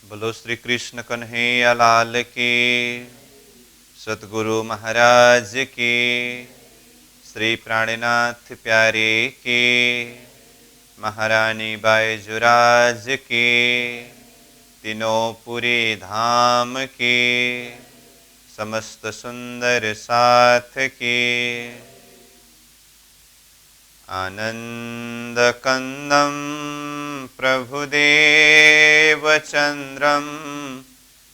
बोलो श्री कृष्ण कन्हैया लाल की, सतगुरु महाराज की, श्री प्राणनाथ प्यारे की, महारानी बाईजुराज की, तीनों पुरी धाम की, समस्त सुंदर साथ की। आनंद कंदम प्रभुदेव चंद्रम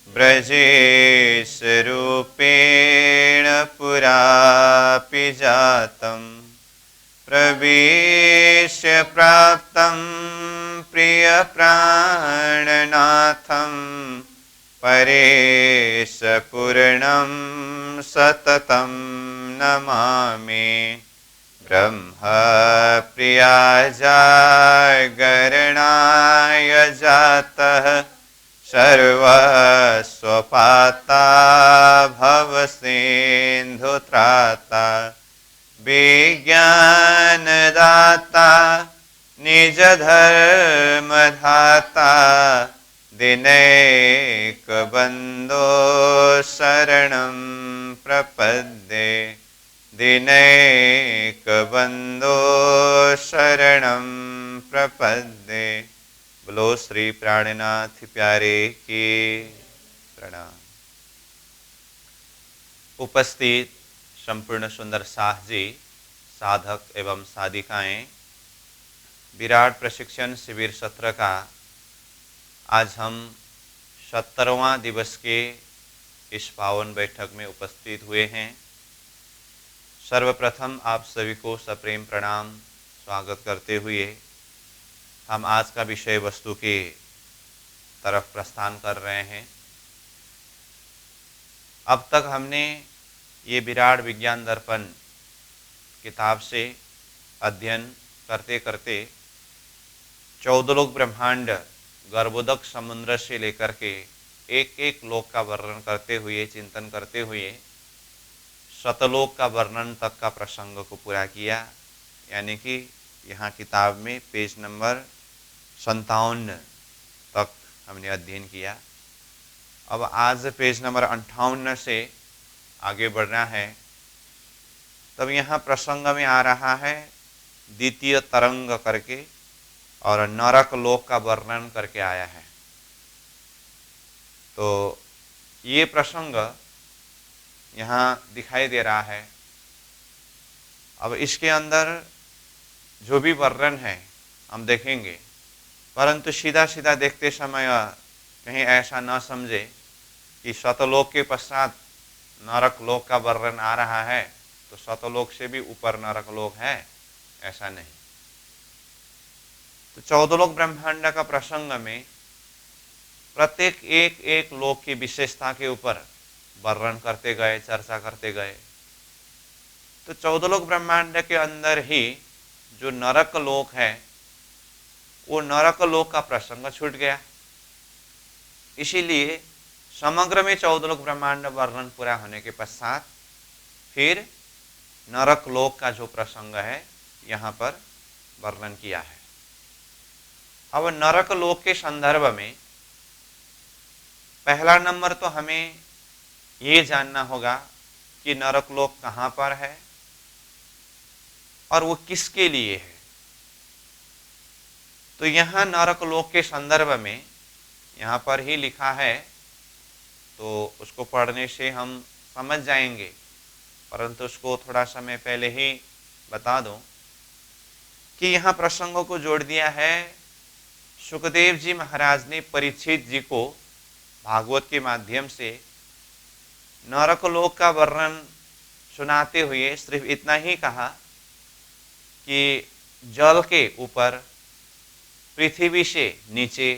ब्रजेश रूपेण पुरापि जातं प्रवेश्य प्राप्तं प्रिय प्राणनाथं परेश पूर्णं सततं नमामि। ब्रह्म प्रिया जागरणाय जातः सर्वस्वपाता भवसिन्धुत्राता विज्ञानदाता निजधर्मधाता दिनैकबन्धो शरणं प्रपद्ये दिनैकबन्धो शरणं प्रपद्ये। बोलो श्री प्राणनाथ प्यारे की प्रणाम। उपस्थित संपूर्ण सुंदर साह जी, साधक एवं साधिकाएं, विराट प्रशिक्षण शिविर सत्र का आज हम 70वां दिवस के इस पावन बैठक में उपस्थित हुए हैं। सर्वप्रथम आप सभी को सप्रेम प्रणाम स्वागत करते हुए हम आज का विषय वस्तु के तरफ प्रस्थान कर रहे हैं। अब तक हमने ये विराट विज्ञान दर्पण किताब से अध्ययन करते करते 14 लोक ब्रह्मांड गर्भोदक समुद्र से लेकर के एक एक लोक का वर्णन करते हुए, चिंतन करते हुए सतलोक का वर्णन तक का प्रसंग को पूरा किया। यानी कि यहाँ किताब में पेज नंबर 57 तक हमने अध्ययन किया। अब आज पेज नंबर 58 से आगे बढ़ना है। तब यहाँ प्रसंग में आ रहा है द्वितीय तरंग करके और नरक लोक का वर्णन करके आया है। तो ये प्रसंग यहाँ दिखाई दे रहा है। अब इसके अंदर जो भी वर्णन है हम देखेंगे, परंतु सीधा सीधा देखते समय कहीं ऐसा न समझे कि सतलोक के पश्चात नरक लोक का वर्णन आ रहा है तो सतलोक से भी ऊपर नरक लोक है, ऐसा नहीं। तो 14 लोक ब्रह्मांड का प्रसंग में प्रत्येक एक एक लोक की विशेषता के ऊपर वर्णन करते गए, चर्चा करते गए। तो 14 लोक ब्रह्मांड के अंदर ही जो नरक लोक है वो नरक लोक का प्रसंग छूट गया। इसीलिए समग्र में 14 लोक ब्रह्मांड वर्णन पूरा होने के पश्चात फिर नरक लोक का जो प्रसंग है यहाँ पर वर्णन किया है। अब नरक लोक के संदर्भ में पहला नंबर तो हमें ये जानना होगा कि नरक लोक कहाँ पर है और वो किसके लिए है। तो यहाँ नरक लोक के संदर्भ में यहाँ पर ही लिखा है, तो उसको पढ़ने से हम समझ जाएंगे, परंतु उसको थोड़ा समय पहले ही बता दूं कि यहाँ प्रसंगों को जोड़ दिया है। सुखदेव जी महाराज ने परीक्षित जी को भागवत के माध्यम से नरक लोक का वर्णन सुनाते हुए सिर्फ इतना ही कहा कि जल के ऊपर पृथ्वी से नीचे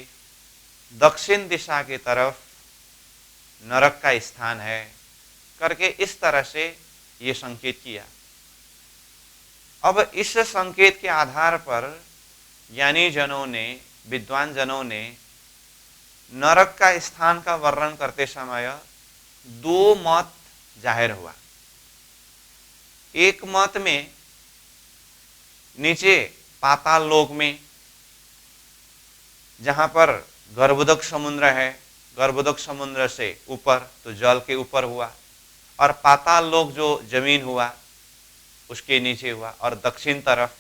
दक्षिण दिशा की तरफ नरक का स्थान है करके इस तरह से ये संकेत किया। अब इस संकेत के आधार पर ज्ञानी जनों ने, विद्वान जनों ने नरक का स्थान का वर्णन करते समय दो मत जाहिर हुआ। एक मत में नीचे पाताल लोक में, जहां पर गर्भोदक समुद्र है, गर्भोदक समुद्र से ऊपर तो जल के ऊपर हुआ, और पाताल लोक जो जमीन हुआ उसके नीचे हुआ, और दक्षिण तरफ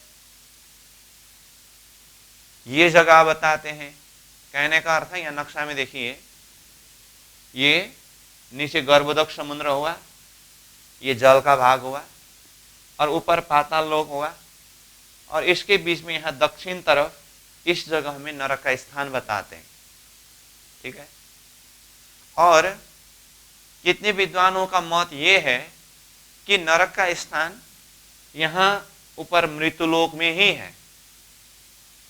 ये जगह बताते हैं। कहने का अर्थ है, यह नक्शा में देखिए, ये नीचे गर्भोदक समुद्र हुआ, ये जल का भाग हुआ, और ऊपर पाताल लोक हुआ, और इसके बीच में यहां दक्षिण तरफ इस जगह में नरक का स्थान बताते हैं। ठीक है। और कितने विद्वानों का मत ये है कि नरक का स्थान यहां ऊपर मृत्युलोक में ही है,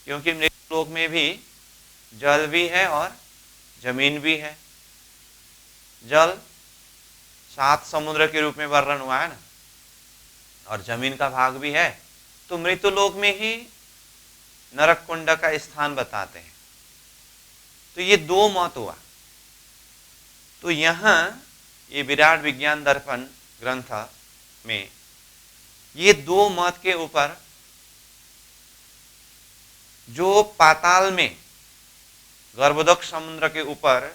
क्योंकि मृत्युलोक में भी जल भी है और जमीन भी है। जल 7 समुद्र के रूप में वर्णन हुआ है ना, और जमीन का भाग भी है, तो मृत्युलोक में ही नरक कुंड का स्थान बताते हैं। तो ये 2 मत हुआ। तो यहां ये विराट विज्ञान दर्पण ग्रंथ में ये 2 मत के ऊपर, जो पाताल में गर्भोदक समुद्र के ऊपर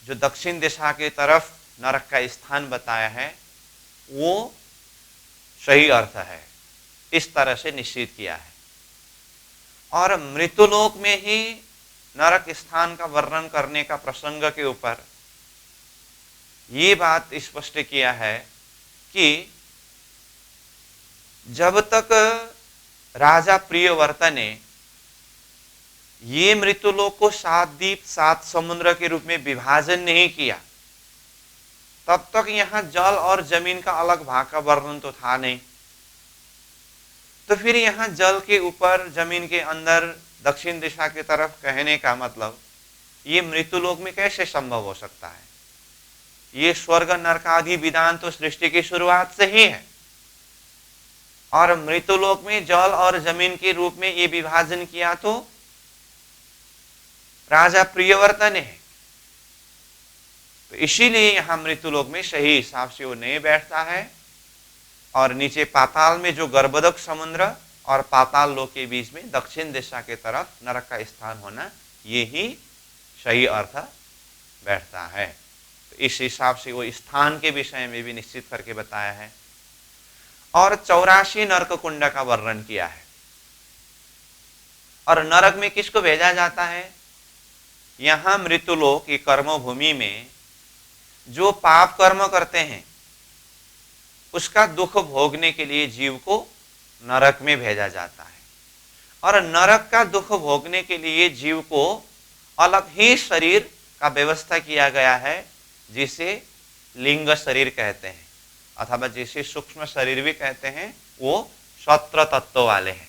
जो दक्षिण दिशा के तरफ नरक का स्थान बताया है, वो सही अर्थ है, इस तरह से निश्चित किया है। और मृत्युलोक में ही नरक स्थान का वर्णन करने का प्रसंग के ऊपर ये बात स्पष्ट किया है कि जब तक राजा प्रियव्रत ने ये मृत्युलोक को 7 द्वीप 7 समुद्र के रूप में विभाजन नहीं किया, तब तक यहां जल और जमीन का अलग भाग का वर्णन तो था नहीं। तो फिर यहां जल के ऊपर जमीन के अंदर दक्षिण दिशा की तरफ कहने का मतलब ये मृत्युलोक में कैसे संभव हो सकता है? ये स्वर्ग नरक आदि विधान तो सृष्टि की शुरुआत से ही है, और मृत्युलोक में जल और जमीन के रूप में ये विभाजन किया तो राजा प्रियव्रत ने है। तो इसीलिए यहां मृत्युलोक में सही हिसाब से वो नहीं बैठता है, और नीचे पाताल में जो गर्भोदक समुद्र और पाताल लोक के बीच में दक्षिण दिशा के तरफ नरक का स्थान होना, ये ही सही अर्थ बैठता है। तो इस हिसाब से वो स्थान के विषय में भी निश्चित करके बताया है। और 84 नरक कुंड का वर्णन किया है। और नरक में किसको भेजा जाता है? यहां मृत्युलोक की कर्मभूमि में जो पाप कर्म करते हैं उसका दुख भोगने के लिए जीव को नरक में भेजा जाता है। और नरक का दुख भोगने के लिए जीव को अलग ही शरीर का व्यवस्था किया गया है, जिसे लिंग शरीर कहते हैं, अथवा जिसे सूक्ष्म शरीर भी कहते हैं। वो 17 तत्व वाले हैं।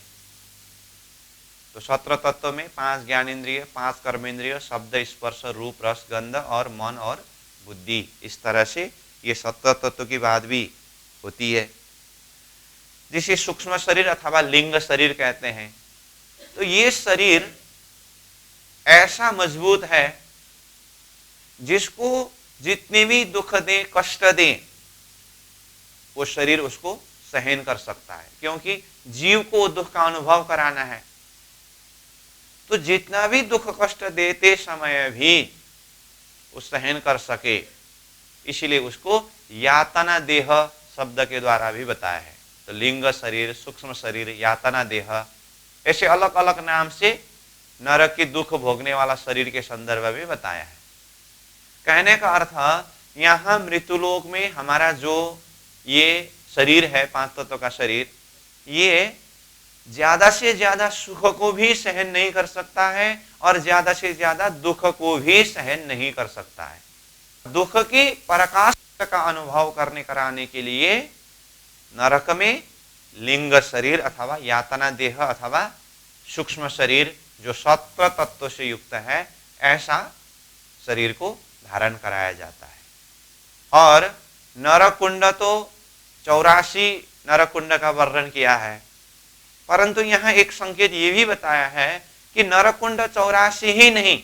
तो 17 तत्व में 5 ज्ञानेन्द्रिय, 5 कर्मेंद्रिय, शब्द स्पर्श रूप रस गंध और मन और बुद्धि, इस तरह से ये 17 तत्व की बात भी होती है, जिसे सूक्ष्म शरीर अथवा लिंग शरीर कहते हैं। तो ये शरीर ऐसा मजबूत है जिसको जितने भी दुख दे, कष्ट दे, वो शरीर उसको सहन कर सकता है, क्योंकि जीव को दुख का अनुभव कराना है। तो जितना भी दुख कष्ट देते समय भी वो सहन कर सके, इसलिए उसको यातना देह शब्द के द्वारा भी बताया है। तो लिंग शरीर, सूक्ष्म शरीर, यातना देह, ऐसे अलग अलग नाम से नरक की दुख भोगने वाला शरीर के संदर्भ में बताया है। कहने का अर्थ, यहां मृत्युलोक में हमारा जो ये शरीर है, 5 तत्व का शरीर, ये ज्यादा से ज्यादा सुख को भी सहन नहीं कर सकता है और ज्यादा से ज्यादा दुख को भी सहन नहीं कर सकता है। दुख की पराकाष्ठा का अनुभव कराने के लिए नरक में लिंग शरीर अथवा यातना देह अथवा सूक्ष्म शरीर जो 17 तत्व से युक्त है, ऐसा शरीर को धारण कराया जाता है। और नरक कुंड तो 84 नरक कुंड का वर्णन किया है, परंतु यहाँ एक संकेत ये भी बताया है कि नरक कुंड 84 ही नहीं,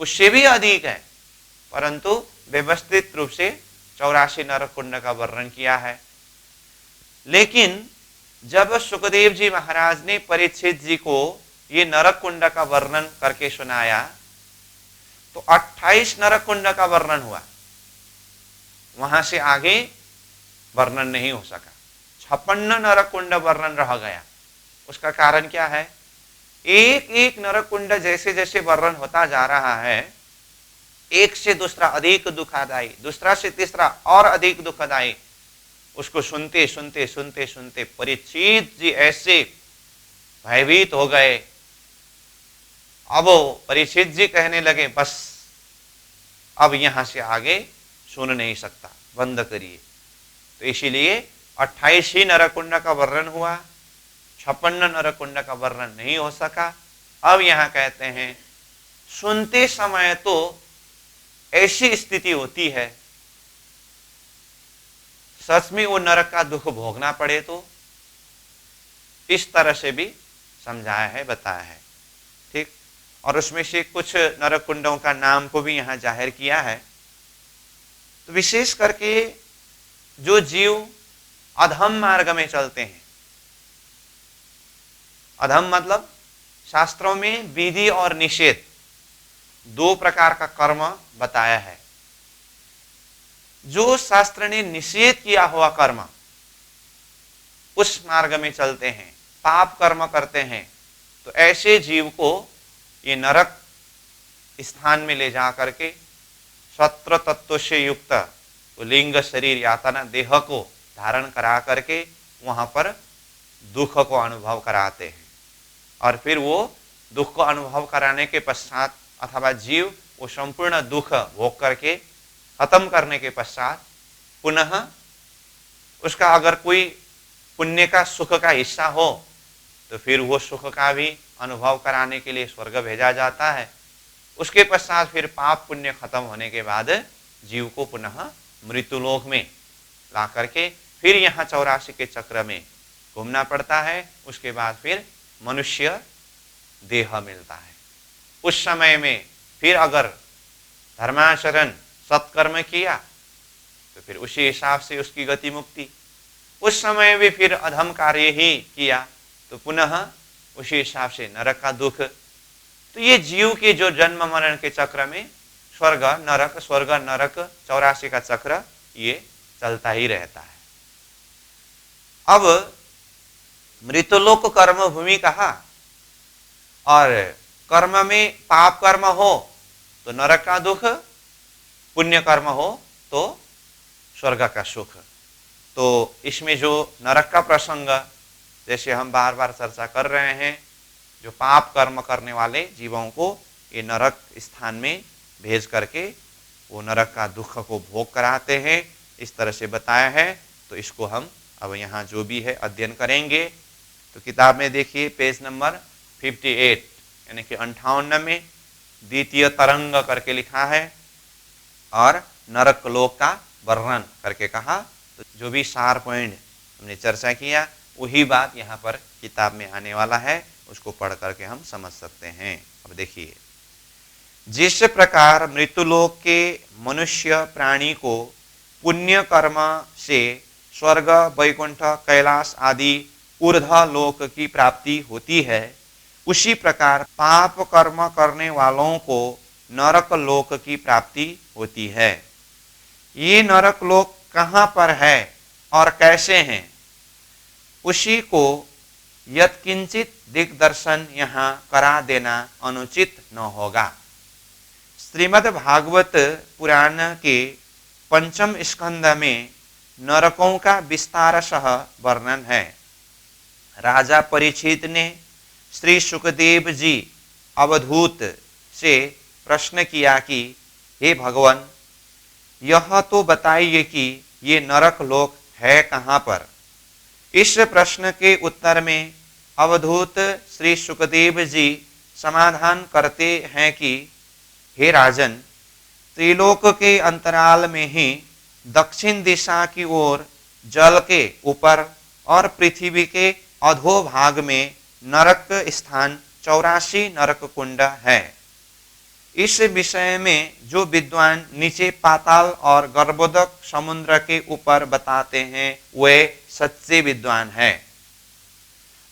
उससे भी अधिक है, परंतु व्यवस्थित रूप से 84 नरक कुंड का वर्णन किया है। लेकिन जब सुखदेव जी महाराज ने परीक्षित जी को ये नरक कुंड का वर्णन करके सुनाया, 28 नरक कुंड का वर्णन हुआ, वहां से आगे वर्णन नहीं हो सका। 56 नरक कुंड वर्णन रह गया। उसका कारण क्या है? एक एक नरक कुंड जैसे जैसे वर्णन होता जा रहा है, एक से दूसरा अधिक दुखदायी, दूसरा से तीसरा और अधिक दुखदायी, उसको सुनते सुनते सुनते सुनते परीक्षित जी ऐसे भयभीत हो गए। अब परीक्षित जी कहने लगे, बस अब यहां से आगे सुन नहीं सकता, बंद करिए। तो इसीलिए 28 ही नरकुंड का वर्णन हुआ, 56 नरकुंड का वर्णन नहीं हो सका। अब यहां कहते हैं सुनते समय तो ऐसी स्थिति होती है, सच में वो नरक का दुख भोगना पड़े तो, इस तरह से भी समझाया है, बताया है। ठीक, और उसमें से कुछ नरक कुंडों का नाम को भी यहां जाहिर किया है। तो विशेष करके जो जीव अधम मार्ग में चलते हैं, अधम मतलब शास्त्रों में विधि और निषेध दो प्रकार का कर्म बताया है। जो शास्त्र ने निषेध किया हुआ कर्म, उस मार्ग में चलते हैं, पाप कर्म करते हैं, तो ऐसे जीव को ये नरक स्थान में ले जा करके सत्र तत्व से युक्त तो लिंग शरीर यातना देह को धारण करा करके वहां पर दुख को अनुभव कराते हैं। और फिर वो दुख को अनुभव कराने के पश्चात अथवा जीव वो संपूर्ण दुख भोग करके खत्म करने के पश्चात पुनः उसका अगर कोई पुण्य का सुख का हिस्सा हो तो फिर वो सुख का भी अनुभव कराने के लिए स्वर्ग भेजा जाता है। उसके पश्चात फिर पाप पुण्य खत्म होने के बाद जीव को पुनः मृत्युलोक में ला करके फिर यहाँ 84 के चक्र में घूमना पड़ता है। उसके बाद फिर मनुष्य देह मिलता है। उस समय में फिर अगर धर्माचरण सत्कर्म किया तो फिर उसी हिसाब से उसकी गति मुक्ति, उस समय भी फिर अधम कार्य ही किया तो पुनः उसी हिसाब से नरक का दुख। तो ये जीव के जो जन्म मरण के चक्र में स्वर्ग नरक 84 का चक्र ये चलता ही रहता है। अब मृत्युलोक कर्म भूमि कहा, और कर्म में पाप कर्म हो तो नरक का दुख, पुण्य कर्म हो तो स्वर्ग का सुख। तो इसमें जो नरक का प्रसंग जैसे हम बार बार चर्चा कर रहे हैं, जो पाप कर्म करने वाले जीवों को ये नरक स्थान में भेज करके वो नरक का दुख को भोग कराते हैं, इस तरह से बताया है। तो इसको हम अब यहाँ जो भी है अध्ययन करेंगे। तो किताब में देखिए पेज नंबर 58 यानी कि 58 में द्वितीय तरंग करके लिखा है और नरक लोक का वर्णन करके कहा। तो जो भी सार पॉइंट हमने चर्चा किया वही बात यहाँ पर किताब में आने वाला है, उसको पढ़ करके हम समझ सकते हैं। अब देखिए, जिस प्रकार मृत्युलोक के मनुष्य प्राणी को पुण्य कर्म से स्वर्ग वैकुंठ कैलाश आदि ऊर्ध्व लोक की प्राप्ति होती है, उसी प्रकार पाप कर्म करने वालों को नरक लोक की प्राप्ति होती है। ये नरक लोक कहाँ पर है और कैसे हैं, उसी को यत्किंचित दिग्दर्शन यहाँ करा देना अनुचित न होगा। श्रीमद् भागवत पुराण के 5th स्कंद में नरकों का विस्तार सह वर्णन है। राजा परीक्षित ने श्री सुखदेव जी अवधूत से प्रश्न किया कि हे भगवान, यह तो बताइए कि ये नरक लोक है कहाँ पर। इस प्रश्न के उत्तर में अवधूत श्री सुखदेव जी समाधान करते हैं कि हे राजन, त्रिलोक के अंतराल में ही दक्षिण दिशा की ओर जल के ऊपर और पृथ्वी के अधोभाग में नरक स्थान 84 नरक कुंड है। इस विषय में जो विद्वान नीचे पाताल और गर्भोदक समुद्र के ऊपर बताते हैं वे सच्चे विद्वान हैं।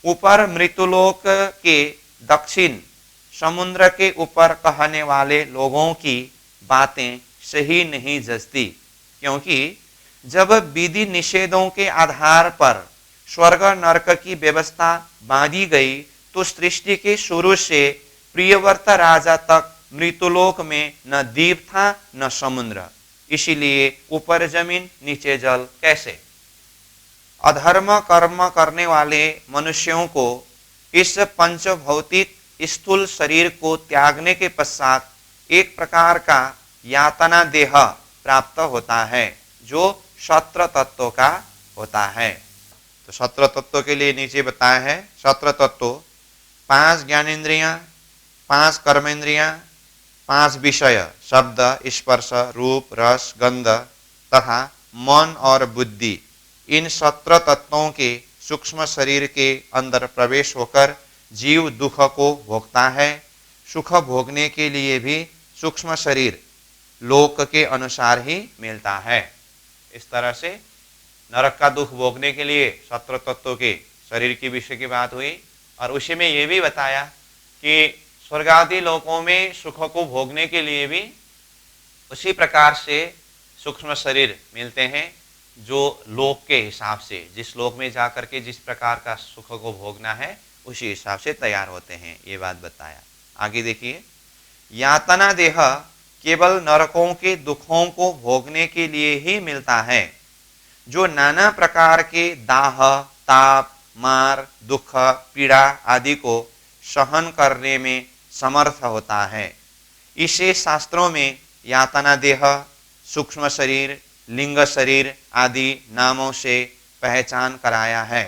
ऊपर मृत्युलोक के दक्षिण समुद्र के ऊपर कहने वाले लोगों की बातें सही नहीं जचती, क्योंकि जब विधि निषेधों के आधार पर स्वर्ग नरक की व्यवस्था बांधी गई तो सृष्टि के शुरू से प्रियव्रत राजा तक मृत्युलोक में न द्वीप था न समुद्र, इसीलिए ऊपर जमीन नीचे जल कैसे। अधर्म कर्म करने वाले मनुष्यों को इस पंचभौतिक स्थूल शरीर को त्यागने के पश्चात एक प्रकार का यातना देह प्राप्त होता है जो सत्र तत्व का होता है। तो सत्र तत्व के लिए नीचे बताया है, सत्र तत्व 5 ज्ञानेन्द्रियां, 5 कर्मेंद्रियां, 5 विषय शब्द स्पर्श रूप रस गंध तथा मन और बुद्धि, इन सत्र तत्वों के सूक्ष्म शरीर के अंदर प्रवेश होकर जीव दुख को भोगता है। सुख भोगने के लिए भी सूक्ष्म शरीर लोक के अनुसार ही मिलता है। इस तरह से नरक का दुख भोगने के लिए सत्र तत्वों के शरीर के विषय की बात हुई, और उसी में यह भी बताया कि स्वर्ग आदि लोकों में सुख को भोगने के लिए भी उसी प्रकार से सूक्ष्म शरीर मिलते हैं जो लोक के हिसाब से, जिस लोक में जाकर के जिस प्रकार का सुख को भोगना है उसी हिसाब से तैयार होते हैं, ये बात बताया। आगे देखिए, यातना देह केवल नरकों के दुखों को भोगने के लिए ही मिलता है, जो नाना प्रकार के दाह ताप मार दुख पीड़ा आदि को सहन करने में समर्थ होता है। इसे शास्त्रों में यातना देह, सूक्ष्म शरीर, लिंग शरीर आदि नामों से पहचान कराया है।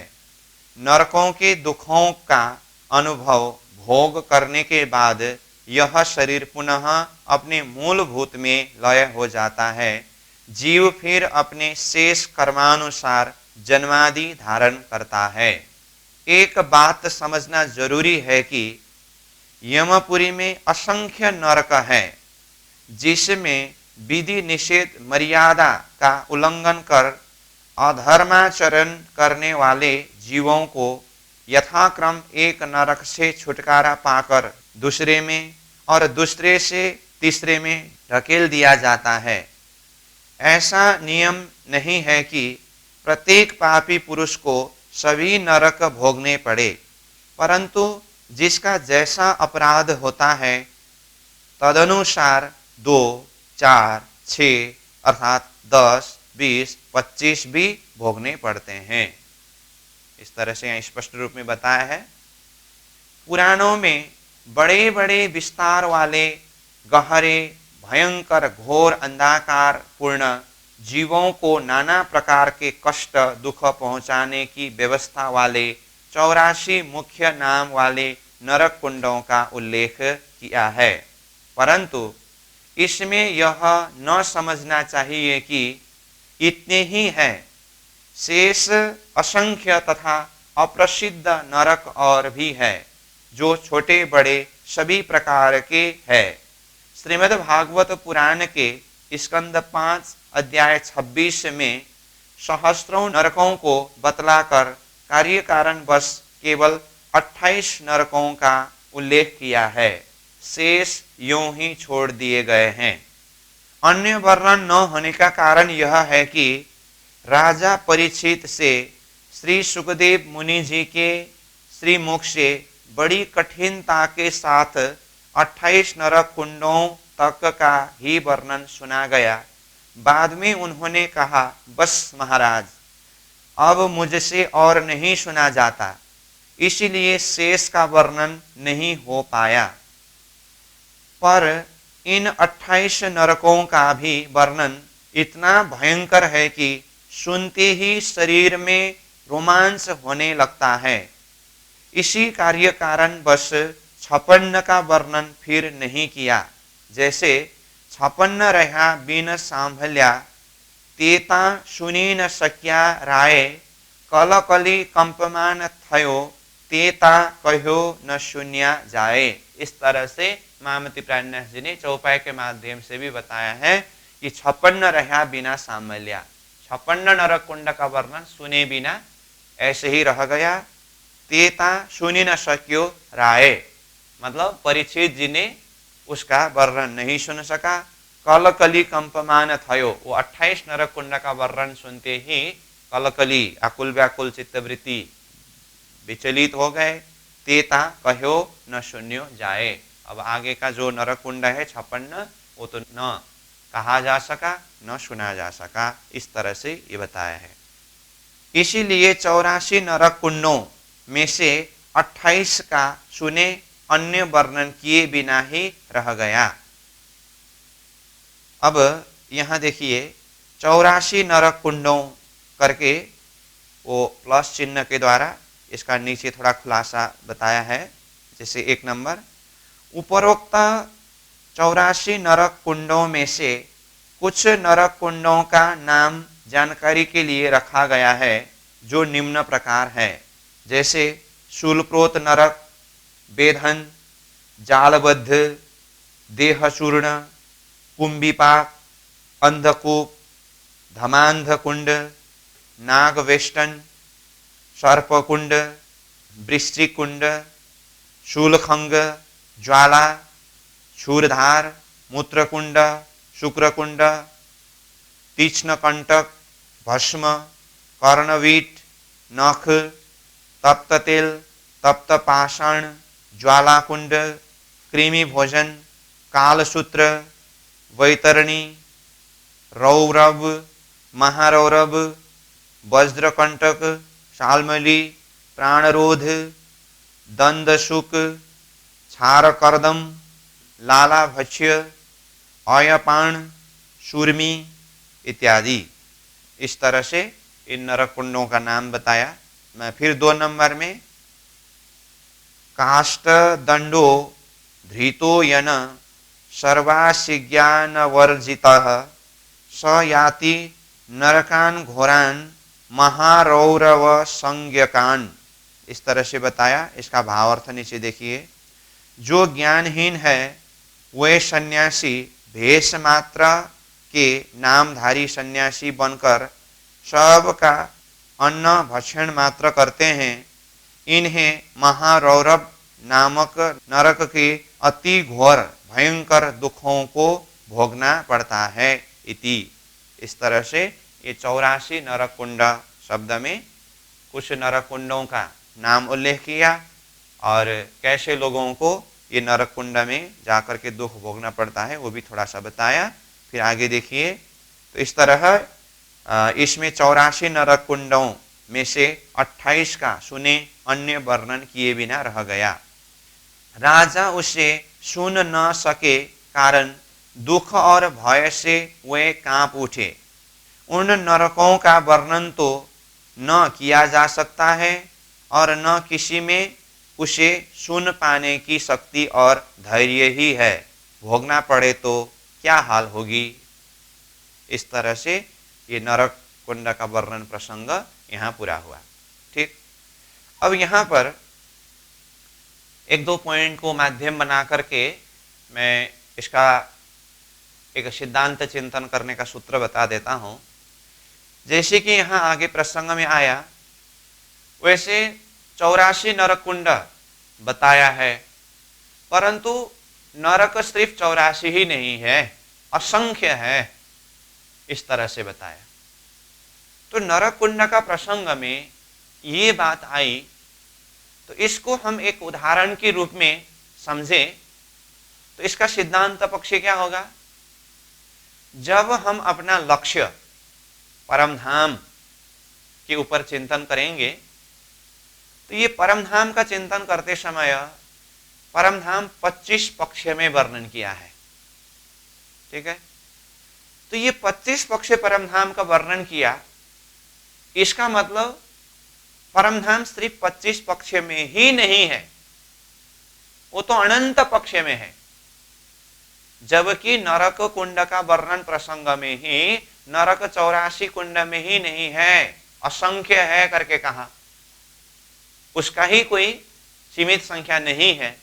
नरकों के दुखों का अनुभव भोग करने के बाद यह शरीर पुनः अपने मूलभूत में लय हो जाता है। जीव फिर अपने शेष कर्मानुसार जन्मादि धारण करता है। एक बात समझना जरूरी है कि यमपुरी में असंख्य नरक है, जिसमें विधि निषेध मर्यादा का उल्लंघन कर अधर्माचरण करने वाले जीवों को यथाक्रम एक नरक से छुटकारा पाकर दूसरे में और दूसरे से तीसरे में ढकेल दिया जाता है। ऐसा नियम नहीं है कि प्रत्येक पापी पुरुष को सभी नरक भोगने पड़े, परंतु जिसका जैसा अपराध होता है तदनुसार 2, 4, 6 अर्थात 10, 20, 25 भी भोगने पड़ते हैं। इस तरह से यहाँ स्पष्ट रूप में बताया है। पुराणों में बड़े बड़े विस्तार वाले गहरे भयंकर घोर अंधकार पूर्ण जीवों को नाना प्रकार के कष्ट दुख पहुंचाने की व्यवस्था वाले 84 मुख्य नाम वाले नरक कुंडों का उल्लेख किया है, परंतु इसमें यह न समझना चाहिए कि इतने ही हैं। शेष असंख्य तथा अप्रसिद्ध नरक और भी है, जो छोटे बड़े सभी प्रकार के है। श्रीमद् भागवत पुराण के स्कंद 5 अध्याय 26 में सहस्त्रों नरकों को बतलाकर कार्य कारण बस केवल 28 नरकों का उल्लेख किया है, शेष यूं ही छोड़ दिए गए हैं। अन्य वर्णन न होने का कारण यह है कि राजा परीक्षित से श्री सुखदेव मुनि जी के श्रीमुख से बड़ी कठिनता के साथ 28 नरक कुंडों तक का ही वर्णन सुना गया। बाद में उन्होंने कहा, बस महाराज, अब मुझसे और नहीं सुना जाता, इसीलिए शेष का वर्णन नहीं हो पाया। पर इन 28 नरकों का भी वर्णन इतना भयंकर है कि सुनते ही शरीर में रोमांच होने लगता है। इसी कार्य कारण बस 56 का वर्णन फिर नहीं किया। जैसे 56 रहा बिन सांभल्या, तेता सुनी न सक्या राय, कलकली कंपमान थयो, तेता कहो न सुनिया जाए। इस तरह से महामती प्राणनाथ जी ने चौपाई के माध्यम से भी बताया है कि 56 रहा बिना सांभल्या, 56 नरक कुंड का वर्णन सुने बिना ऐसे ही रह गया। तेता सुनी न सक्यो राय, मतलब परीक्षित जी ने उसका वर्णन नहीं सुन सका। कलकली कंपमान थयो, वो 28 नरक कुंड का वर्णन सुनते ही कलकली आकुल व्याकुल चित्तवृत्ति विचलित हो गए। तेता कहो न सुन्यो जाए, अब आगे का जो नरक कुंड है 56 वो तो न कहा जा सका न सुना जा सका। इस तरह से ये बताया है। इसीलिए 84 नरक कुंडों में से 28 का सुने अन्य वर्णन किए बिना ही रह गया। अब यहां देखिए 84 नरक कुंडों करके वो प्लस चिन्ह के द्वारा इसका नीचे थोड़ा खुलासा बताया है। जैसे 1 नंबर, उपरोक्त 84 नरक कुंडों में से कुछ नरक कुंडों का नाम जानकारी के लिए रखा गया है जो निम्न प्रकार है। जैसे शूलप्रोत नरक, बेधन, जालबद्ध, देहचूर्ण, कुंभिपाक, अंधकूप, धमांध कुंड, नागवेष्टन, सर्पकुंड, वृश्चिकुंड, शूलखंग, ज्वाला, क्षूरधार, मूत्रकुंड, शुक्रकुंड, तीक्ष्णकंटक, भस्म, कर्णवीट, नख, तप्त तेल, तप्त पाषाण, ज्वालाकुंड, कृमि भोजन, कालसूत्र, वैतरणी, रौरव, महारौरव, वज्रकंटक, शाल्मली, प्राणरोध, दंदशुक, क्षारकर्दम, लालाभक्ष्य, अयपान, शूर्मी इत्यादि। इस तरह से इन नरक कुंडों का नाम बताया। मैं फिर 2 नंबर में, काष्ठ दंडो धृतो यन सर्वासिज्ञान वर्जितः स याति नरकान घोरान महारौरव संज्ञकान। इस तरह से बताया। इसका भावार्थ नीचे देखिए। जो ज्ञानहीन है वे सन्यासी भेष मात्र के नामधारी सन्यासी बनकर सबका अन्न भक्षण मात्र करते हैं। इन्हें महारौरव नामक नरक के अति घोर भयंकर दुखों को भोगना पड़ता है इति। इस तरह से ये 84 नरक कुंड शब्द में कुछ नरक कुंडों का नाम उल्लेख किया और कैसे लोगों को ये नरक कुंड में जाकर के दुख भोगना पड़ता है वो भी थोड़ा सा बताया। फिर आगे देखिए। तो इस तरह इसमें 84 नरक कुंडों में से 28 का सुने अन्य वर्णन किए बिना रह गया। राजा उसे सुन न सके कारण दुख और भय से वे कांप उठे। उन नरकों का वर्णन तो न किया जा सकता है और न किसी में उसे सुन पाने की शक्ति और धैर्य ही है। भोगना पड़े तो क्या हाल होगी। इस तरह से ये नरक कुंड का वर्णन प्रसंग यहाँ पूरा हुआ। ठीक। अब यहाँ पर 1-2 पॉइंट को माध्यम बना करके मैं इसका एक सिद्धांत चिंतन करने का सूत्र बता देता हूं। जैसे कि यहाँ आगे प्रसंग में आया वैसे 84 नरक कुंड बताया है, परंतु नरक सिर्फ 84 ही नहीं है, असंख्य है। इस तरह से बताया। तो नरक कुंड का प्रसंग में ये बात आई तो इसको हम एक उदाहरण के रूप में समझे तो इसका सिद्धांत पक्ष क्या होगा। जब हम अपना लक्ष्य परम धाम के ऊपर चिंतन करेंगे तो ये परम धाम का चिंतन करते समय परम धाम 25 पक्ष में वर्णन किया है। ठीक है। तो ये 25 पक्ष परम धाम का वर्णन किया, इसका मतलब परम धाम सिर्फ 25 पक्ष में ही नहीं है, वो तो अनंत पक्ष में है। जबकि नरक कुंड का वर्णन प्रसंग में ही नरक 84 कुंड में ही नहीं है, असंख्य है करके कहा। उसका ही कोई सीमित संख्या नहीं है।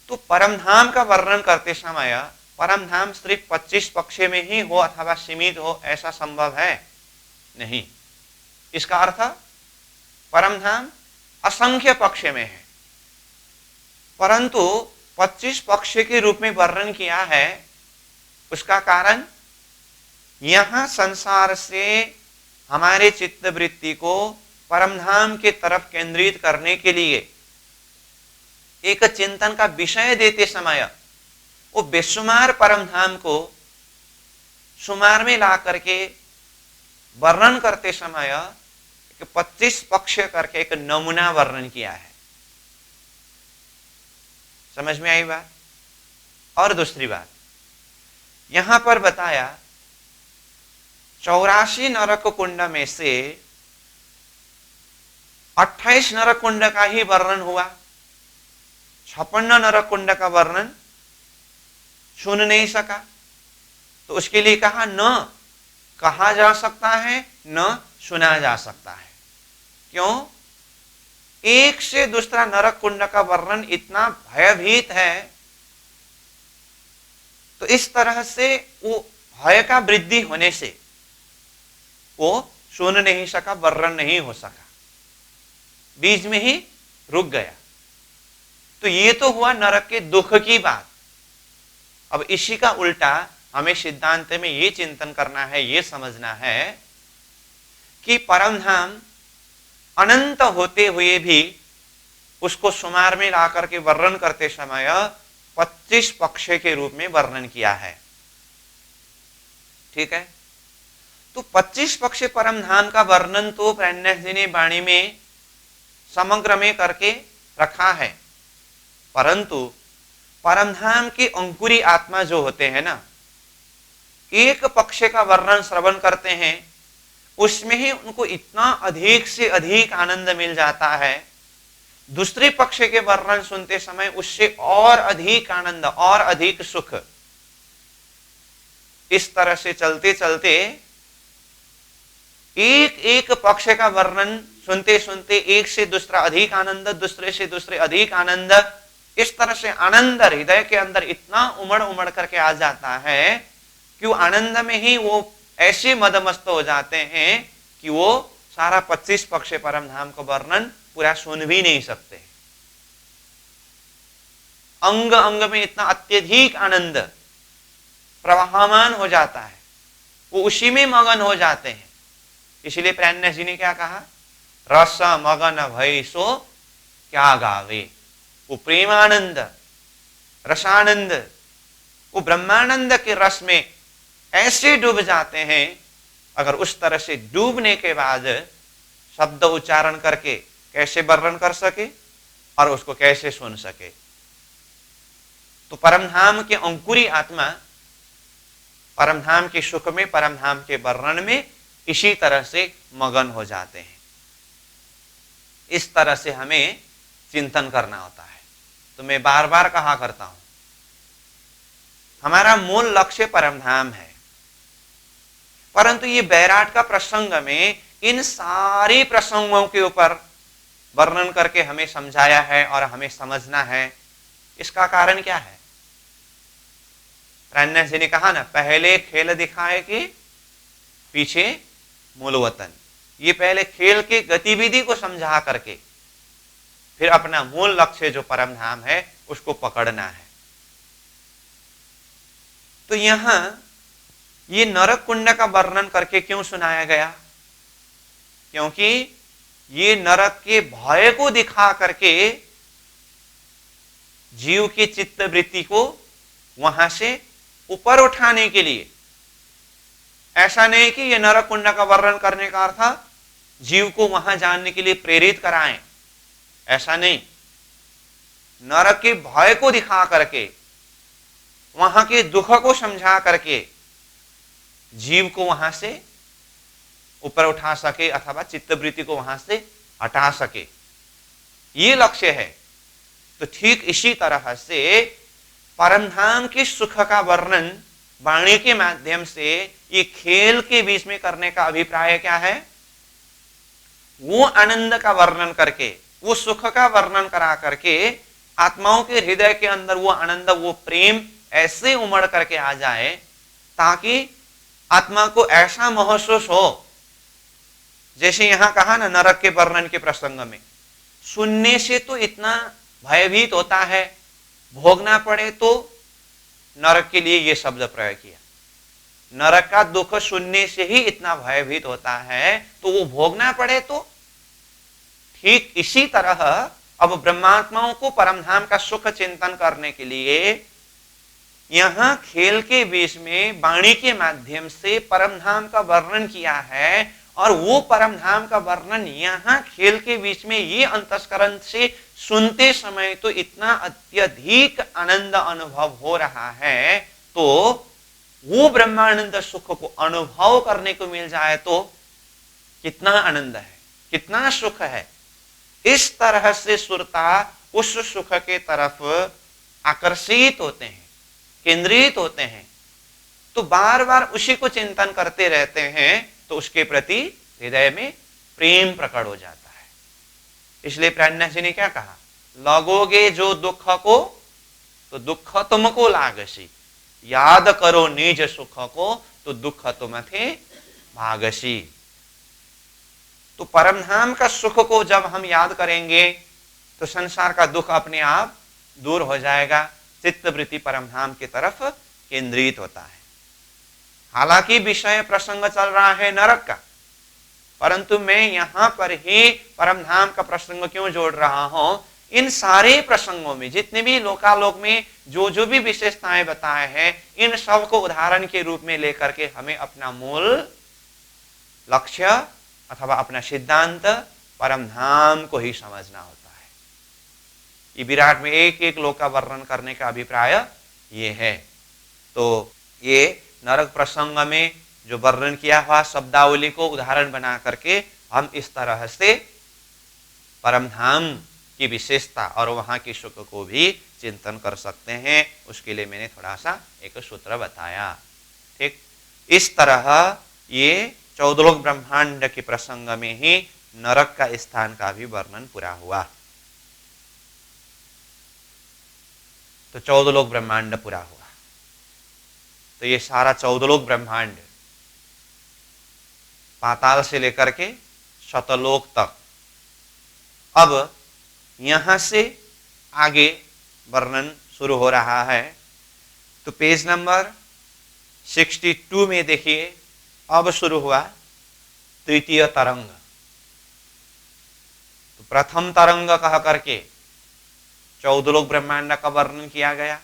तो परम धाम का वर्णन करते समय परम धाम सिर्फ 25 पक्ष में ही हो अथवा सीमित हो ऐसा संभव है नहीं। इसका अर्थ परम धाम असंख्य पक्ष में है। परंतु 25 पक्ष के रूप में वर्णन किया है। उसका कारण यहां संसार से हमारे चित्त वृत्ति को परमधाम की तरफ केंद्रित करने के लिए एक चिंतन का विषय देते समय वो बेशुमार परमधाम को शुमार में ला करके वर्णन करते समय 25 पक्ष करके एक नमूना वर्णन किया है। समझ में आई बात? और दूसरी बात यहां पर बताया 84 नरक कुंड में से 28 नरक कुंड का ही वर्णन हुआ, 56 नरक कुंड का वर्णन सुन नहीं सका। तो उसके लिए कहा न कहा जा सकता है न सुना जा सकता है। क्यों? एक से दूसरा नरक कुंड का वर्णन इतना भयभीत है, तो इस तरह से वो भय का वृद्धि होने से वो सुन नहीं सका, वर्णन नहीं हो सका, बीच में ही रुक गया। तो ये तो हुआ नरक के दुख की बात। अब इसी का उल्टा हमें सिद्धांत में ये चिंतन करना है, ये समझना है कि परमधाम अनंत होते हुए भी उसको शुमार में लाकर के वर्णन करते समय 25 पक्ष के रूप में वर्णन किया है। ठीक है, तो 25 पक्ष परमधाम का वर्णन तो प्रणन्यास जी ने वाणी में समग्र में करके रखा है, परंतु परमधाम की अंकुरी आत्मा जो होते हैं ना, एक पक्ष का वर्णन श्रवण करते हैं, उसमें ही उनको इतना अधिक से अधिक आनंद मिल जाता है, दूसरे पक्ष के वर्णन सुनते समय उससे और अधिक आनंद और अधिक सुख। इस तरह से चलते चलते एक एक पक्ष का वर्णन सुनते सुनते एक से दूसरा अधिक आनंद, दूसरे से दूसरे अधिक आनंद, इस तरह से आनंद हृदय के अंदर इतना उमड़ उमड़ करके आ जाता है कि वो आनंद में ही वो ऐसे मदमस्त हो जाते हैं कि वो सारा 25 पक्ष परमधाम का वर्णन पूरा सुन भी नहीं सकते। अंग अंग में इतना अत्यधिक आनंद प्रवाहमान हो जाता है, वो उसी में मगन हो जाते हैं। इसलिए प्रणन्यास जी ने क्या कहा? रस मगन भई सो क्या गावे। वो प्रेमानंद, रसानंद, वो ब्रह्मानंद के रस में ऐसे डूब जाते हैं। अगर उस तरह से डूबने के बाद शब्द उच्चारण करके कैसे वर्णन कर सके और उसको कैसे सुन सके? तो परमधाम के अंकुरी आत्मा परमधाम के सुख में, परमधाम के वर्णन में इसी तरह से मगन हो जाते हैं। इस तरह से हमें चिंतन करना होता है। तो मैं बार बार कहा करता हूं, हमारा मूल लक्ष्य परमधाम है, परंतु ये बैराट का प्रसंग में इन सारे प्रसंगों के ऊपर वर्णन करके हमें समझाया है और हमें समझना है। इसका कारण क्या है? प्रणन्यास जी ने कहा ना, पहले खेल दिखाए कि पीछे मूल वतन। ये पहले खेल के गतिविधि को समझा करके फिर अपना मूल लक्ष्य जो परमधाम है उसको पकड़ना है। तो यहां ये नरक कुंड का वर्णन करके क्यों सुनाया गया? क्योंकि ये नरक के भय को दिखा करके जीव की चित्त वृत्ति को वहां से ऊपर उठाने के लिए। ऐसा नहीं कि ये नरक कुंड का वर्णन करने का अर्थ जीव को वहां जानने के लिए प्रेरित कराएं, ऐसा नहीं। नरक के भय को दिखा करके, वहां के दुख को समझा करके जीव को वहां से ऊपर उठा सके अथवा चित्तवृत्ति को वहां से हटा सके, ये लक्ष्य है। तो ठीक इसी तरह से परमधाम के सुख का वर्णन वाणी के माध्यम से ये खेल के बीच में करने का अभिप्राय क्या है? वो आनंद का वर्णन करके, वो सुख का वर्णन करा करके आत्माओं के हृदय के अंदर वो आनंद, वो प्रेम ऐसे उमड़ करके आ जाए ताकि आत्मा को ऐसा महसूस हो, जैसे यहां कहा ना नरक के वर्णन के प्रसंग में, सुनने से तो इतना भयभीत होता है, भोगना पड़े तो नरक के लिए यह शब्द प्रयोग किया। नरक का दुख सुनने से ही इतना भयभीत होता है, तो वो भोगना पड़े तो। ठीक इसी तरह अब ब्रह्मात्माओं को परमधाम का सुख चिंतन करने के लिए यहां खेल के बीच में वाणी के माध्यम से परमधाम का वर्णन किया है, और वो परमधाम का वर्णन यहां खेल के बीच में ये अंतस्करण से सुनते समय तो इतना अत्यधिक आनंद अनुभव हो रहा है, तो वो ब्रह्मानंद सुख को अनुभव करने को मिल जाए तो कितना आनंद है, कितना सुख है। इस तरह से सुरता उस सुख के तरफ आकर्षित होते हैं, केंद्रित होते हैं, तो बार बार उसी को चिंतन करते रहते हैं, तो उसके प्रति हृदय में प्रेम प्रकट हो जाता है। इसलिए प्राज्ञा जी ने क्या कहा, लगोगे जो दुख को तो दुख तुमको लागसी, याद करो निज सुख को तो दुख तुम थे भागसी। तो परमधाम का सुख को जब हम याद करेंगे तो संसार का दुख अपने आप दूर हो जाएगा, चित्तवृत्ति परमधाम की तरफ केंद्रित होता है। हालांकि विषय प्रसंग चल रहा है नरक का, परंतु मैं यहां पर ही परमधाम का प्रसंग क्यों जोड़ रहा हूं, इन सारे प्रसंगों में जितने भी लोकालोक में जो जो भी विशेषताएं बताए हैं, इन सब को उदाहरण के रूप में लेकर के हमें अपना मूल लक्ष्य अथवा अपना सिद्धांत परमधाम को ही समझना होता है। ये विराट में एक एक लोक का वर्णन करने का अभिप्राय ये है। तो ये नरक प्रसंग में जो वर्णन किया हुआ शब्दावली को उदाहरण बना करके हम इस तरह से परमधाम की विशेषता और वहां की सुख को भी चिंतन कर सकते हैं। उसके लिए मैंने थोड़ा सा एक सूत्र बताया। ठीक इस तरह ये 14 लोक ब्रह्मांड के प्रसंग में ही नरक का स्थान का भी वर्णन पूरा हुआ। तो 14 लोक ब्रह्मांड पूरा हुआ। तो ये सारा 14 लोक ब्रह्मांड पाताल से लेकर के शतलोक तक, अब यहां से आगे वर्णन शुरू हो रहा है। तो पेज नंबर 62 में देखिए, अब शुरू हुआ तृतीय तरंग। तो प्रथम तरंग कह करके 14 लोक ब्रह्मांड का वर्णन किया गया।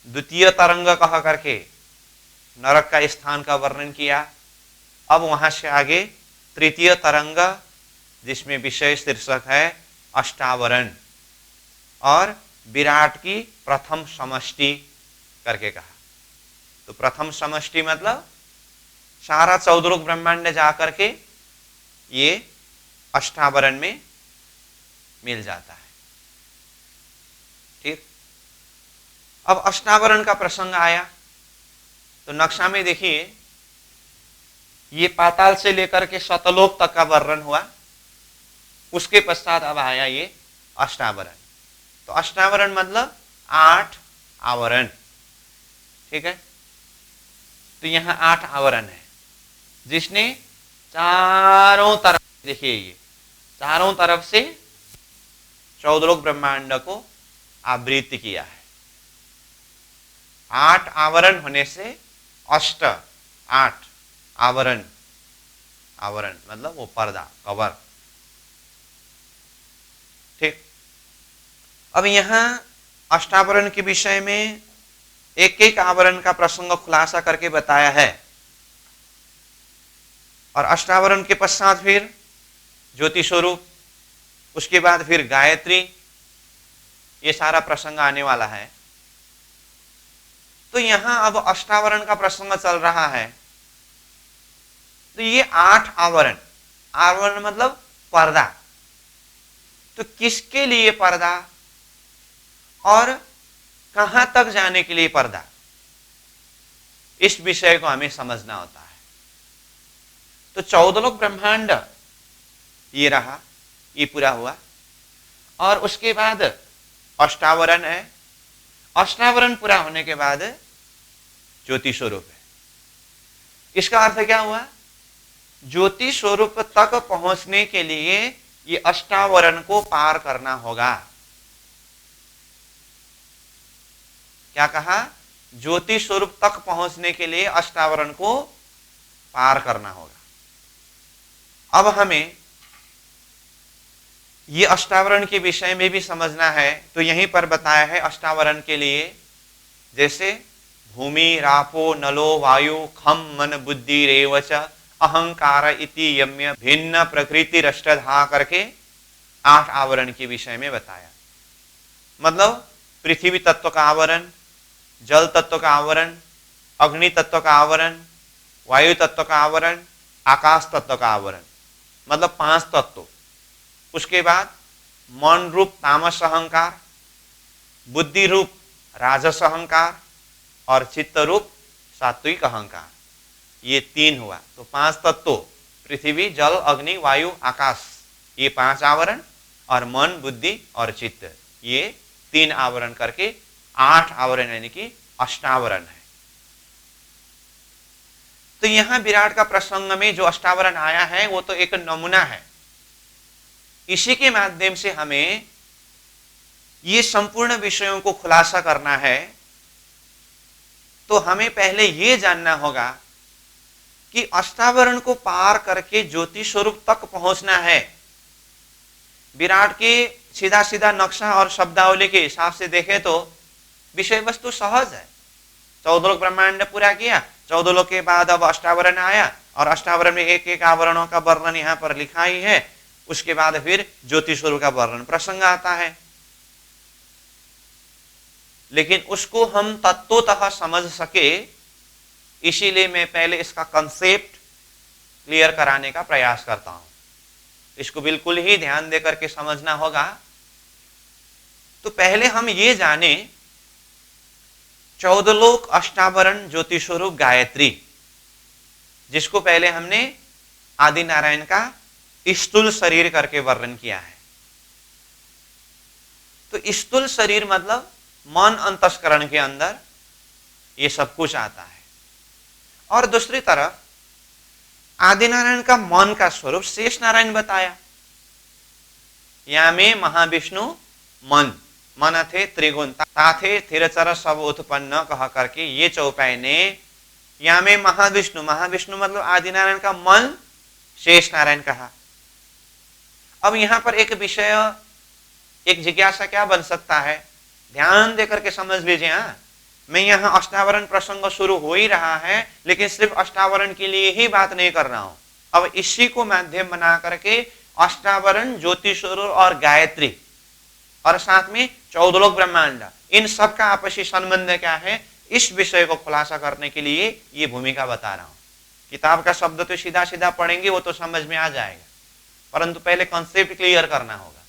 द्वितीय तरंग कह करके नरक का स्थान का वर्णन किया। अब वहां से आगे तृतीय तरंग, जिसमें विषय शीर्षक है अष्टावरण, और विराट की प्रथम समष्टि करके कहा। तो प्रथम समष्टि मतलब सारा 14 लोक ब्रह्मांड जाकर के ये अष्टावरण में मिल जाता है। ठीक, अब अष्टावरण का प्रसंग आया तो नक्शा में देखिए, ये पाताल से लेकर के शतलोक तक का वर्णन हुआ। उसके पश्चात अब आया ये अष्टावरण। तो अष्टावरण मतलब 8 आवरण। ठीक है, तो यहां 8 आवरण है, जिसने चारों तरफ, देखिए ये चारों तरफ से 14 लोक ब्रह्मांड को आवृत किया है। 8 आवरण होने से अष्ट, 8 आवरण, आवरण मतलब वो पर्दा, कवर। ठीक, अब यहां अष्टावरण के विषय में एक एक आवरण का प्रसंग खुलासा करके बताया है, और अष्टावरण के पश्चात फिर ज्योति स्वरूप, उसके बाद फिर गायत्री, ये सारा प्रसंग आने वाला है। तो यहां अब अष्टावरण का प्रसंग चल रहा है। तो ये 8 आवरण, आवरण मतलब पर्दा। तो किसके लिए पर्दा और कहां तक जाने के लिए पर्दा, इस विषय को हमें समझना होता है। तो 14 लोक ब्रह्मांड ये रहा, ये पूरा हुआ, और उसके बाद अष्टावरण है। अष्टावरण पूरा होने के बाद ज्योति स्वरूप है। इसका अर्थ क्या हुआ, ज्योति स्वरूप तक पहुंचने के लिए ये अष्टावरण को पार करना होगा। क्या कहा? ज्योति स्वरूप तक पहुंचने के लिए अष्टावरण को पार करना होगा। अब हमें ये अष्टावरण के विषय में भी समझना है, तो यहीं पर बताया है अष्टावरण के लिए, जैसे भूमि रापो नलो वायु खम मन बुद्धि रेवच अहंकार इति यम्य भिन्न प्रकृति रष्टधा करके 8 आवरण के विषय में बताया। मतलब पृथ्वी तत्व का आवरण, जल तत्व का आवरण, अग्नि तत्व का आवरण, वायु तत्व का आवरण, आकाश तत्व का आवरण, मतलब 5 तत्व। उसके बाद मन रूप तामस अहंकार, बुद्धि रूप राजस अहंकार और चित्त रूप सात्विक अहंकार, ये 3 हुआ। तो 5 तत्व पृथ्वी जल अग्नि वायु आकाश, ये 5 आवरण, और मन बुद्धि और चित्त, ये 3 आवरण करके 8 आवरण यानी कि अष्टावरण है। तो यहां विराट का प्रसंग में जो अष्टावरण आया है वो तो एक नमूना है। इसी के माध्यम से हमें ये संपूर्ण विषयों को खुलासा करना है। तो हमें पहले ये जानना होगा कि अष्टावरण को पार करके ज्योति स्वरूप तक पहुंचना है। विराट के सीधा सीधा नक्शा और शब्दावली के हिसाब से देखें तो विषय वस्तु सहज है। 14 लोक ब्रह्मांड पूरा किया, 14 लोक के बाद अब अष्टावरण आया और अष्टावरण में एक एक आवरणों का वर्णन यहाँ पर लिखा ही है। उसके बाद फिर ज्योति स्वरूप का वर्णन प्रसंग आता है, लेकिन उसको हम तत्वतः समझ सके, इसीलिए मैं पहले इसका कंसेप्ट क्लियर कराने का प्रयास करता हूं। इसको बिल्कुल ही ध्यान देकर के समझना होगा। तो पहले हम ये जाने 14 लोक अष्टावरण ज्योति स्वरूप गायत्री, जिसको पहले हमने आदि नारायण का स्थूल शरीर करके वर्णन किया है। तो स्थूल शरीर मतलब मन अंतस्करण के अंदर ये सब कुछ आता है। और दूसरी तरफ आदि नारायण का मन का स्वरूप शेष नारायण बताया। यामे महाविष्णु मन मन थे त्रिगुण ताथे थिरचर सब उत्पन्न कह करके ये चौपाई ने यामे महाविष्णु, महाविष्णु मतलब आदि नारायण का मन शेष नारायण कहा। अब यहां पर एक विषय, एक जिज्ञासा क्या बन सकता है, ध्यान देकर के समझ लीजिए। मैं यहाँ अष्टावरण प्रसंग शुरू हो ही रहा है, लेकिन सिर्फ अष्टावरण के लिए ही बात नहीं कर रहा हूं। अब इसी को माध्यम बना करके अष्टावरण ज्योति स्वरूप और गायत्री और साथ में 14 लोक ब्रह्मांड, इन सब का आपसी संबंध क्या है, इस विषय को खुलासा करने के लिए ये भूमिका बता रहा हूं। किताब का शब्द तो सीधा सीधा पढ़ेंगे वो तो समझ में आ जाएगा, परंतु पहले कॉन्सेप्ट क्लियर करना होगा।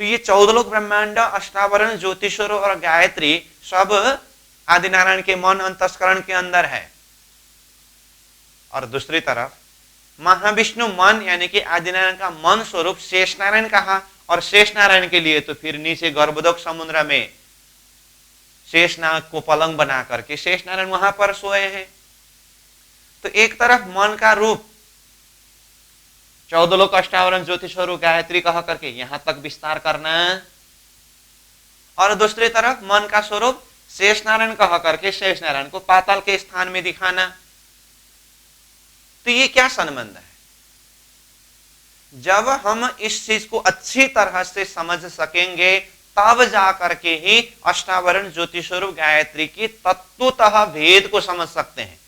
तो ये 14 लोक ब्रह्मांड, अष्टावरण, ज्योतिश्वर और गायत्री सब आदि नारायण के मन अंतस्करण के अंदर है। और दूसरी तरफ महाविष्णु मन यानी कि आदि नारायण का मन स्वरूप शेष नारायण कहा। और शेष नारायण के लिए तो फिर नीचे गर्भोदक समुद्र में शेष नाग को पलंग बना करके शेष नारायण वहां पर सोए हैं। तो एक तरफ मन का रूप 14 लोक अष्टावरण ज्योतिश्वर गायत्री कह करके यहां तक विस्तार करना, और दूसरी तरफ मन का स्वरूप शेष नारायण कह करके शेष नारायण को पाताल के स्थान में दिखाना। तो ये क्या संबंध है? जब हम इस चीज को अच्छी तरह से समझ सकेंगे तब जाकर के ही अष्टावरण ज्योतिश्वर गायत्री की तत्वतः भेद को समझ सकते हैं।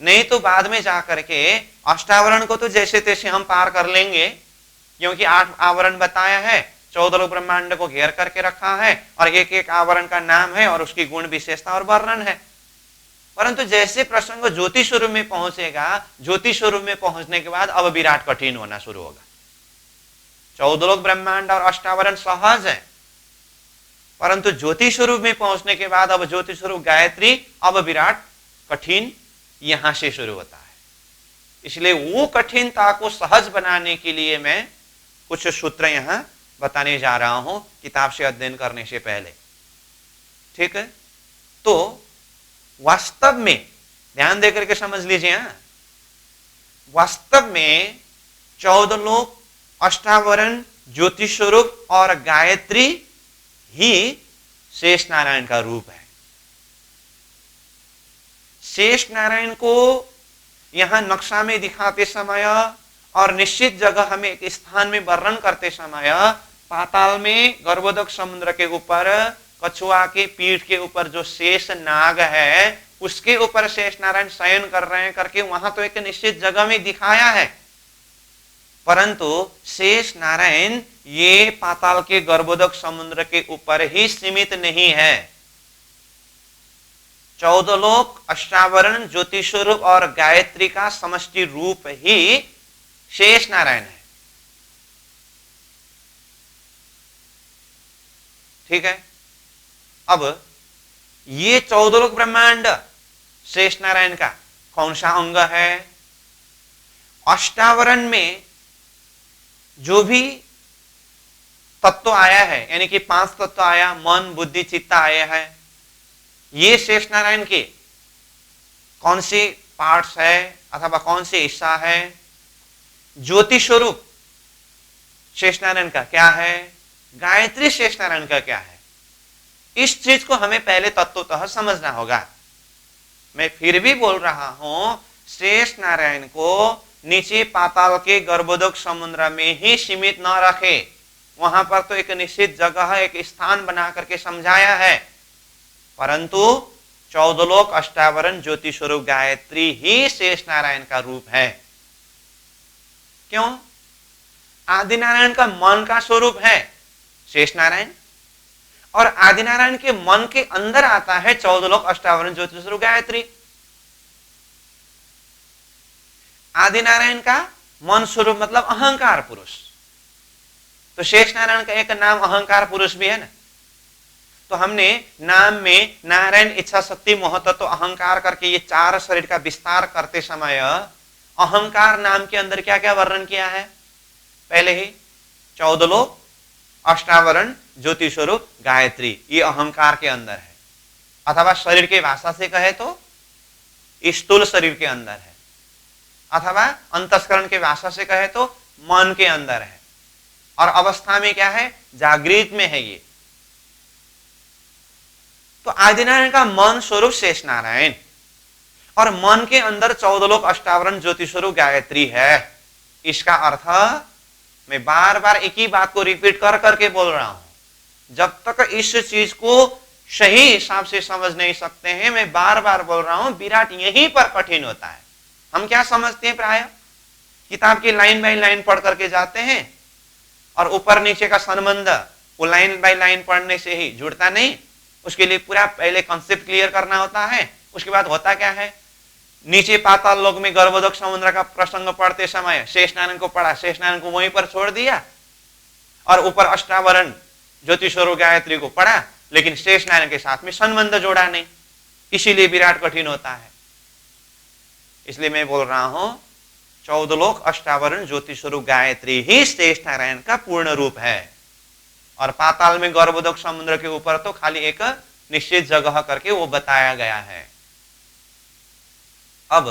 नहीं तो बाद में जाकर के अष्टावरण को तो जैसे तैसे हम पार कर लेंगे, क्योंकि 8 आवरण बताया है, 14 लोक ब्रह्मांड को घेर करके रखा है और एक एक आवरण का नाम है और उसकी गुण विशेषता और वर्णन है। परंतु जैसे प्रसंग ज्योति स्वरूप में पहुंचेगा, ज्योति स्वरूप में पहुंचने के बाद अब विराट कठिन होना शुरू होगा। 14 लोक ब्रह्मांड और अष्टावरण सहज है, परंतु ज्योति स्वरूप में पहुंचने के बाद अब ज्योति स्वरूप गायत्री, अब विराट कठिन यहां से शुरू होता है। इसलिए वो कठिनता को सहज बनाने के लिए मैं कुछ सूत्र यहां बताने जा रहा हूं किताब से अध्ययन करने से पहले। ठीक है, तो वास्तव में ध्यान देकर के समझ लीजिए। वास्तव में 14 लोक अष्टावरण ज्योतिष स्वरूप और गायत्री ही शेष नारायण का रूप है। शेष नारायण को यहां नक्शा में दिखाते समय और निश्चित जगह हमें एक स्थान में वर्णन करते समय पाताल में गर्भोदक समुद्र के ऊपर कछुआ के पीठ के ऊपर जो शेष नाग है उसके ऊपर शेष नारायण शयन कर रहे हैं करके वहां तो एक निश्चित जगह में दिखाया है, परंतु शेष नारायण ये पाताल के गर्भोदक समुद्र के ऊपर ही सीमित नहीं है। 14 लोक, अष्टावरण, ज्योति स्वरूप और गायत्री का समष्टि रूप ही शेष नारायण है। ठीक है। अब ये 14 लोक ब्रह्मांड शेष नारायण का कौन सा अंग है? अष्टावरण में जो भी तत्व आया है, यानी कि 5 तत्व आया, मन बुद्धि चित्त आया है, ये शेष नारायण के कौन से पार्ट्स है अथवा कौन से हिस्सा है? ज्योति स्वरूप शेष नारायण का क्या है? गायत्री शेष नारायण का क्या है? इस चीज को हमें पहले तत्वतः समझना होगा। मैं फिर भी बोल रहा हूं, शेष नारायण को नीचे पाताल के गर्भोदक समुद्र में ही सीमित न रखे, वहां पर तो एक निश्चित जगह एक स्थान बना करके समझाया है, परंतु 14 लोक, अष्टावरण, ज्योति स्वरूप गायत्री ही शेष नारायण का रूप है। क्यों? आदि नारायण का मन का स्वरूप है शेष नारायण, और आदि नारायण के मन के अंदर आता है 14 लोक, अष्टावरण, ज्योति स्वरूप गायत्री। आदि नारायण का मन स्वरूप मतलब अहंकार पुरुष, तो शेष नारायण का एक नाम अहंकार पुरुष भी है ना। तो हमने नाम में नारायण, इच्छा शक्ति, मोहतत्व, अहंकार करके ये 4 शरीर का विस्तार करते समय अहंकार नाम के अंदर क्या क्या वर्णन किया है? पहले ही 14 लोक, अष्टावरण, ज्योति स्वरूप गायत्री, ये अहंकार के अंदर है, अथवा शरीर के भाषा से कहे तो स्थूल शरीर के अंदर है, अथवा अंतस्करण के भाषा से कहे तो मन के अंदर है, और अवस्था में क्या है? जागृत में है ये। तो आदिनारायण का मन स्वरूप शेष नारायण, और मन के अंदर 14 लोक, अष्टावरण, ज्योति स्वरूप गायत्री है। इसका अर्थ मैं बार बार एक ही बात को रिपीट कर करके बोल रहा हूं, जब तक इस चीज को सही हिसाब से समझ नहीं सकते हैं, मैं बार बार बोल रहा हूं, विराट यहीं पर कठिन होता है। हम क्या समझते हैं? प्राय किताब की लाइन बाय लाइन पढ़ करके जाते हैं और ऊपर नीचे का संबंध वो लाइन बाय लाइन पढ़ने से ही जुड़ता नहीं, उसके लिए पूरा पहले कॉन्सेप्ट क्लियर करना होता है। उसके बाद होता क्या है? नीचे पाताल लोक में गर्भोदक समुद्र का प्रसंग पढ़ते समय शेष नारायण को पढ़ा, शेष नारायण को वहीं पर छोड़ दिया, और ऊपर अष्टावरण, ज्योति स्वरूप गायत्री को पढ़ा, लेकिन शेष नारायण के साथ में संबंध जोड़ा नहीं, इसीलिए विराट कठिन होता है। इसलिए मैं बोल रहा हूं 14 लोक, अष्टावरण, ज्योति स्वरूप गायत्री ही शेष नारायण का पूर्ण रूप है, और पाताल में गर्भोदक समुद्र के ऊपर तो खाली एक निश्चित जगह करके वो बताया गया है। अब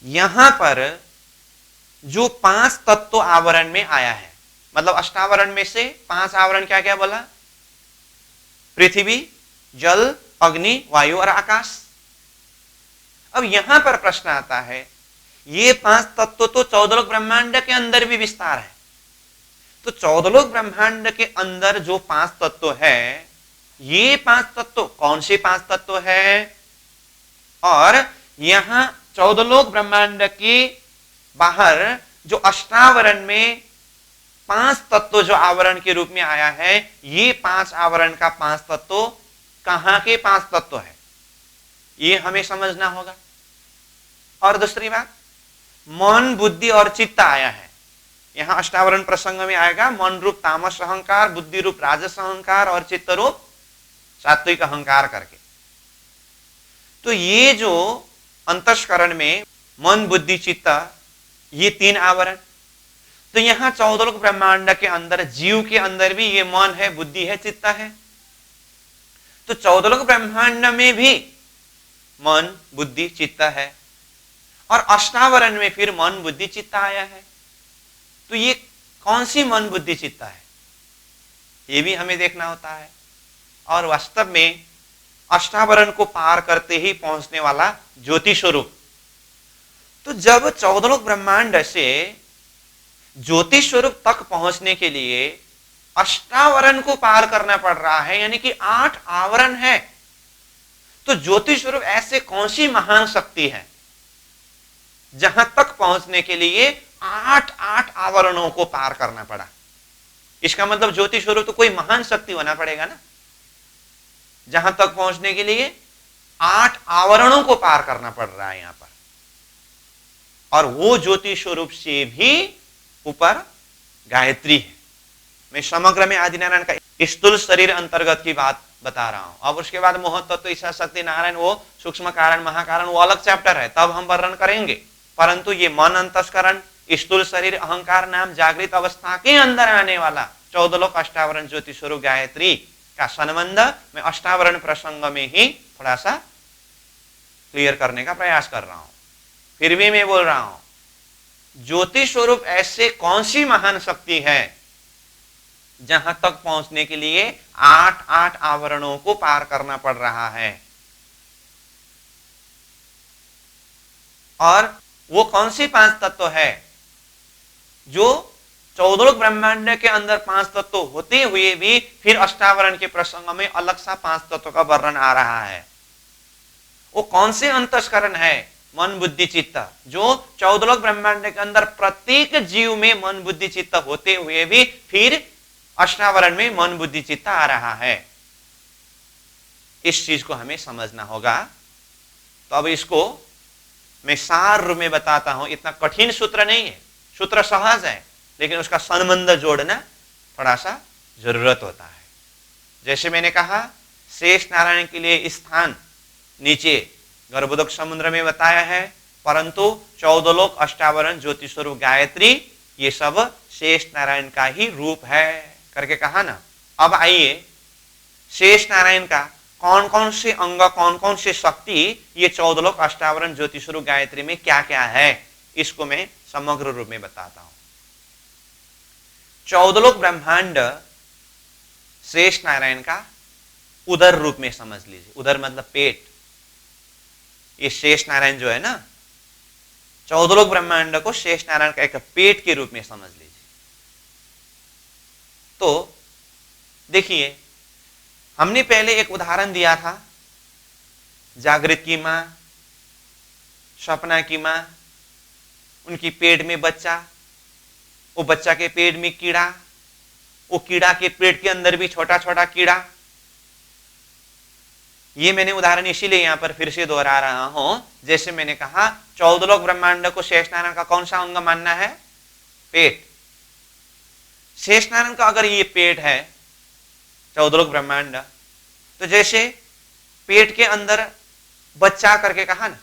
यहां पर जो 5 तत्व आवरण में आया है, मतलब अष्टावरण में से 5 आवरण क्या क्या बोला? पृथ्वी, जल, अग्नि, वायु और आकाश। अब यहां पर प्रश्न आता है, ये 5 तत्व तो 14 लोक ब्रह्मांड के अंदर भी विस्तार है, तो 14 लोक ब्रह्मांड के अंदर जो 5 तत्व है, ये 5 तत्व कौन से 5 तत्व है? और यहां 14 लोक ब्रह्मांड के बाहर जो अष्टावरण में 5 तत्व जो आवरण के रूप में आया है, ये 5 आवरण का 5 तत्व कहां के 5 तत्व है, ये हमें समझना होगा। और दूसरी बात, मन, बुद्धि और चित्त आया है, यहां अष्टावरण प्रसंग में आएगा मन रूप तामस अहंकार, बुद्धि रूप राजस अहंकार और चित्त रूप सात्विक अहंकार करके। तो ये जो अंतस्करण में मन, बुद्धि, चित्त, ये 3 आवरण, तो यहां 14 लोक ब्रह्मांड के अंदर जीव के अंदर भी ये मन है, बुद्धि है, चित्त है। तो 14 लोक ब्रह्मांड में भी मन, बुद्धि, चित्त है, और अष्टावरण में फिर मन, बुद्धि, चित्त आया है। तो ये कौन सी मन, बुद्धि, चित्त है, ये भी हमें देखना होता है। और वास्तव में अष्टावरण को पार करते ही पहुंचने वाला ज्योति स्वरूप। तो जब 14 लोक ब्रह्मांड से ज्योति स्वरूप तक पहुंचने के लिए अष्टावरण को पार करना पड़ रहा है, यानी कि 8 आवरण है, तो ज्योति स्वरूप ऐसे कौन सी महान शक्ति है जहां तक पहुंचने के लिए 8 आवरणों को पार करना पड़ा। इसका मतलब ज्योति स्वरूप तो कोई महान शक्ति होना पड़ेगा ना, जहां तक पहुंचने के लिए 8 आवरणों को पार करना पड़ रहा है यहां पर। और वो ज्योति स्वरूप से भी ऊपर गायत्री है। मैं समग्र में आदिनारायण का स्थूल शरीर अंतर्गत की बात बता रहा हूं। अब उसके बाद मोहतत्व तो ईशा शक्ति नारायण, वो सूक्ष्म कारण महाकारण, वो अलग चैप्टर है, तब हम वर्णन करेंगे। परंतु ये मन, अंतस्करण, स्थूल शरीर, अहंकार नाम जागृत अवस्था के अंदर आने वाला 14 लोक अष्टावरण ज्योति स्वरूप गायत्री का संबंध मैं अष्टावरण प्रसंग में ही थोड़ा सा क्लियर करने का प्रयास कर रहा हूं। फिर भी मैं बोल रहा हूं, ज्योति स्वरूप ऐसे कौन सी महान शक्ति है जहां तक पहुंचने के लिए 8 आवरणों को पार करना पड़ रहा है। और वो कौन सी 5 तत्व है जो 14 लोक ब्रह्मांड के अंदर 5 तत्व होते हुए भी फिर अष्टावरण के प्रसंग में अलग सा 5 तत्व का वर्णन आ रहा है। वो कौन से अंतस्करण है? मन बुद्धि चित्त, जो 14 लोक ब्रह्मांड के अंदर प्रत्येक जीव में मन बुद्धि चित्त होते हुए भी फिर अष्टावरण में मन बुद्धि चित्त आ रहा है। इस चीज को हमें समझना होगा। तो अब इसको मैं सार रूप में बताता हूं। इतना कठिन सूत्र नहीं है, सूत्र सहज है, लेकिन उसका संबंध जोड़ना थोड़ा सा जरूरत होता है। जैसे मैंने कहा, शेष नारायण के लिए स्थान नीचे गर्भोदक समुद्र में बताया है, परंतु 14 लोक अष्टावरण ज्योति स्वरूप गायत्री ये सब शेष नारायण का ही रूप है करके कहा ना। अब आइए, शेष नारायण का कौन कौन से अंग, कौन कौन से शक्ति ये 14 लोक अष्टावरण ज्योति स्वरूप गायत्री में क्या क्या है, इसको मैं समग्र रूप में बताता हूं। 14 लोक ब्रह्मांड शेष नारायण का उदर रूप में समझ लीजिए। उदर मतलब पेट। ये शेष नारायण जो है ना, 14 लोक ब्रह्मांड को शेष नारायण का एक पेट के रूप में समझ लीजिए। तो देखिए, हमने पहले एक उदाहरण दिया था, जागृत की मां, सपना की मां, उनकी पेट में बच्चा, वो बच्चा के पेट में कीड़ा, वो कीड़ा के पेट के अंदर भी छोटा छोटा कीड़ा। ये मैंने उदाहरण इसीलिए यहां पर फिर से दोहरा रहा हूं। जैसे मैंने कहा, 14 लोक ब्रह्मांड को शेष नारायण का कौन सा अंग मानना है? पेट। शेष नारायण का अगर ये पेट है 14 लोक ब्रह्मांड, तो जैसे पेट के अंदर बच्चा करके कहा ना,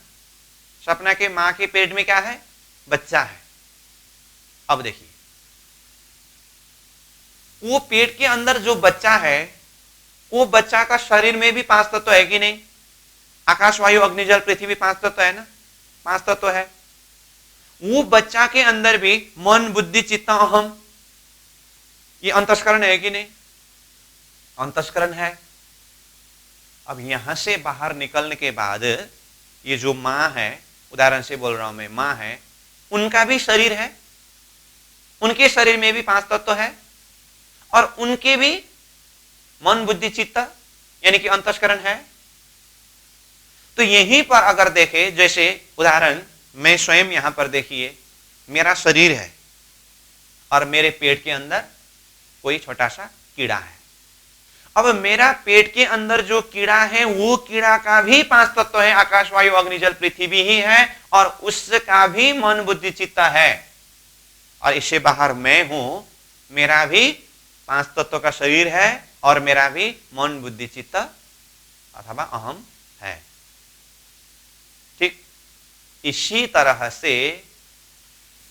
सपना के मां के पेट में क्या है? बच्चा है। अब देखिए, वो पेट के अंदर जो बच्चा है, वो बच्चा का शरीर में भी 5 तत्व है कि नहीं? आकाश वायु अग्नि जल पृथ्वी 5 तत्व है ना, 5 तत्व है। वो बच्चा के अंदर भी मन बुद्धि चित्त अहम, ये अंतस्करण है कि नहीं? अंतस्करण है। अब यहां से बाहर निकलने के बाद ये जो मां है, उदाहरण से बोल रहा हूं मैं, मां है, उनका भी शरीर है, उनके शरीर में भी 5 तत्व है, और उनके भी मन बुद्धि चित्त यानी कि अंतस्करण है। तो यहीं पर अगर देखें, जैसे उदाहरण मैं स्वयं यहां पर देखिए, मेरा शरीर है और मेरे पेट के अंदर कोई छोटा सा कीड़ा है। अब मेरा पेट के अंदर जो कीड़ा है, वो कीड़ा का भी 5 तत्व है, आकाश वायु अग्नि जल पृथ्वी ही है, और उसका भी मन बुद्धि चित्त है। और इससे बाहर मैं हूं, मेरा भी 5 तत्व का शरीर है, और मेरा भी मन बुद्धि चित्त अथवा अहम है। ठीक इसी तरह से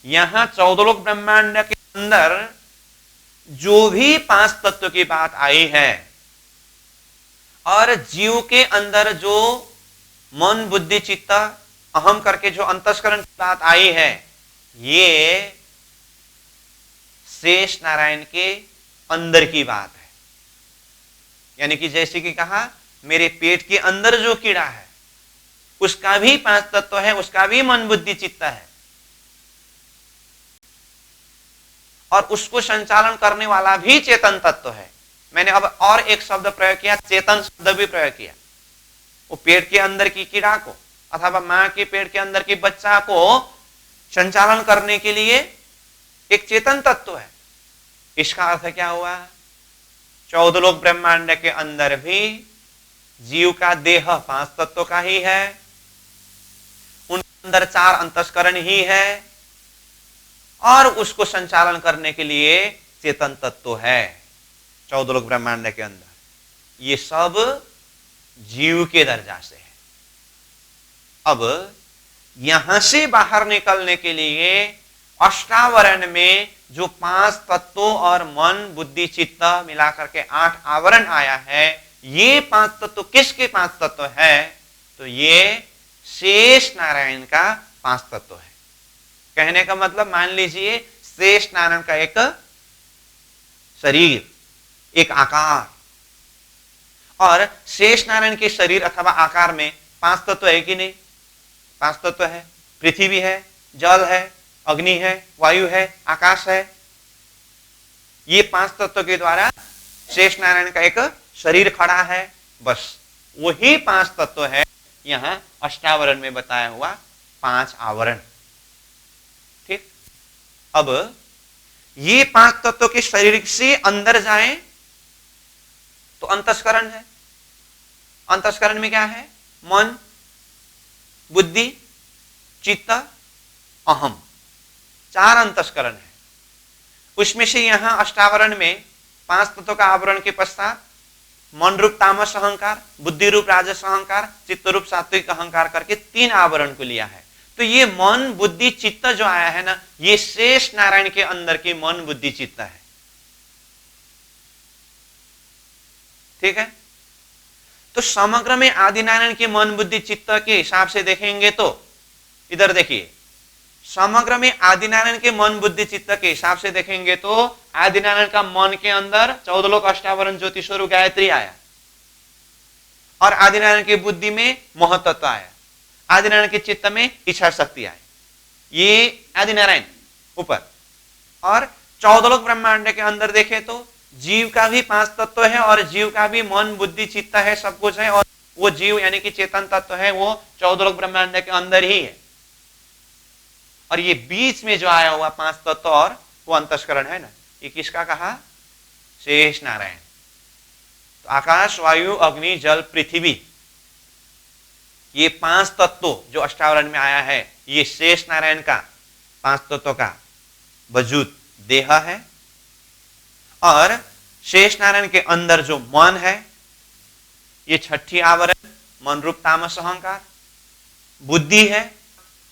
यहां 14 लोक ब्रह्मांड के अंदर जो भी 5 तत्व की बात आई है, और जीव के अंदर जो मन बुद्धि चित्त अहम करके जो अंतस्करण की बात आई है, ये शेष नारायण के अंदर की बात है। यानी कि जैसे कि कहा मेरे पेट के अंदर जो कीड़ा है उसका भी 5 तत्व है, उसका भी मन बुद्धि चित्त है, और उसको संचालन करने वाला भी चेतन तत्व है। मैंने अब और एक शब्द प्रयोग किया, चेतन शब्द भी प्रयोग किया। वो पेट के अंदर की कीड़ा को अथवा मां के पेट के अंदर के बच्चा को संचालन करने के लिए एक चेतन तत्व है। इसका अर्थ क्या हुआ? 14 लोक ब्रह्मांड के अंदर भी जीव का देह 5 तत्व का ही है, उनके अंदर 4 अंतस्करण ही है, और उसको संचालन करने के लिए चेतन तत्व है 14 लोक ब्रह्मांड के अंदर। ये सब जीव के दर्जा से है। अब यहां से बाहर निकलने के लिए अष्टावरण में जो 5 तत्वों और मन बुद्धि चित्त मिलाकर के 8 आवरण आया है, ये 5 तत्व किसके 5 तत्व है? तो ये शेष नारायण का 5 तत्व है। कहने का मतलब, मान लीजिए शेष नारायण का एक शरीर, एक आकार, और शेष नारायण के शरीर अथवा आकार में 5 तत्व है कि नहीं? 5 तत्व है। पृथ्वी है, जल है, अग्नि है, वायु है, आकाश है। ये 5 तत्व के द्वारा शेष नारायण का एक शरीर खड़ा है। बस वही 5 तत्व है यहां अष्टावरण में बताया हुआ 5 आवरण। ठीक। अब ये 5 तत्व के शरीर से अंदर जाए तो अंतस्करण है। अंतस्करण में क्या है? मन, बुद्धि, चित्त, अहम, 4 अंतस्करण है। उसमें से यहां अष्टावरण में 5 तत्वों का आवरण के पश्चात मन रूप तामस अहंकार, बुद्धि रूप राजस अहंकार, चित्त रूप सात्विक अहंकार करके 3 आवरण को लिया है। तो ये मन बुद्धि चित्त जो आया है ना, ये शेष नारायण के अंदर की मन बुद्धि चित्त है। ठीक है। तो समग्र में आदि नारायण के मन बुद्धि चित्त के हिसाब से देखेंगे तो इधर देखिए, समग्र में आदि नारायण के मन बुद्धि चित्त के हिसाब से देखेंगे तो आदि नारायण का मन के अंदर 14 लोक अष्टावरण ज्योति स्वरूप गायत्री आया, और आदि नारायण की बुद्धि में महतत्व आया, आदि नारायण के चित्त में इच्छा शक्ति आई। ये आदि नारायण ऊपर, और 14 लोक ब्रह्मांड के अंदर देखे तो जीव का भी 5 तत्व है, और जीव का भी मन बुद्धि चित्त है, सब कुछ है, और वो जीव यानी कि चेतन तत्व है वो 14 लोक ब्रह्मांड के अंदर ही है। और ये बीच में जो आया हुआ 5 तत्व और वो अंतस्करण है ना, ये किसका कहा? शेष नारायण। तो आकाश, वायु, अग्नि, जल, पृथ्वी, ये 5 तत्व जो अष्टावरण में आया है, ये शेष नारायण का 5 तत्व का वजूद देह है। और शेष नारायण के अंदर जो मन है, ये 6ठी आवरण मन रूप तामस अहंकार, बुद्धि है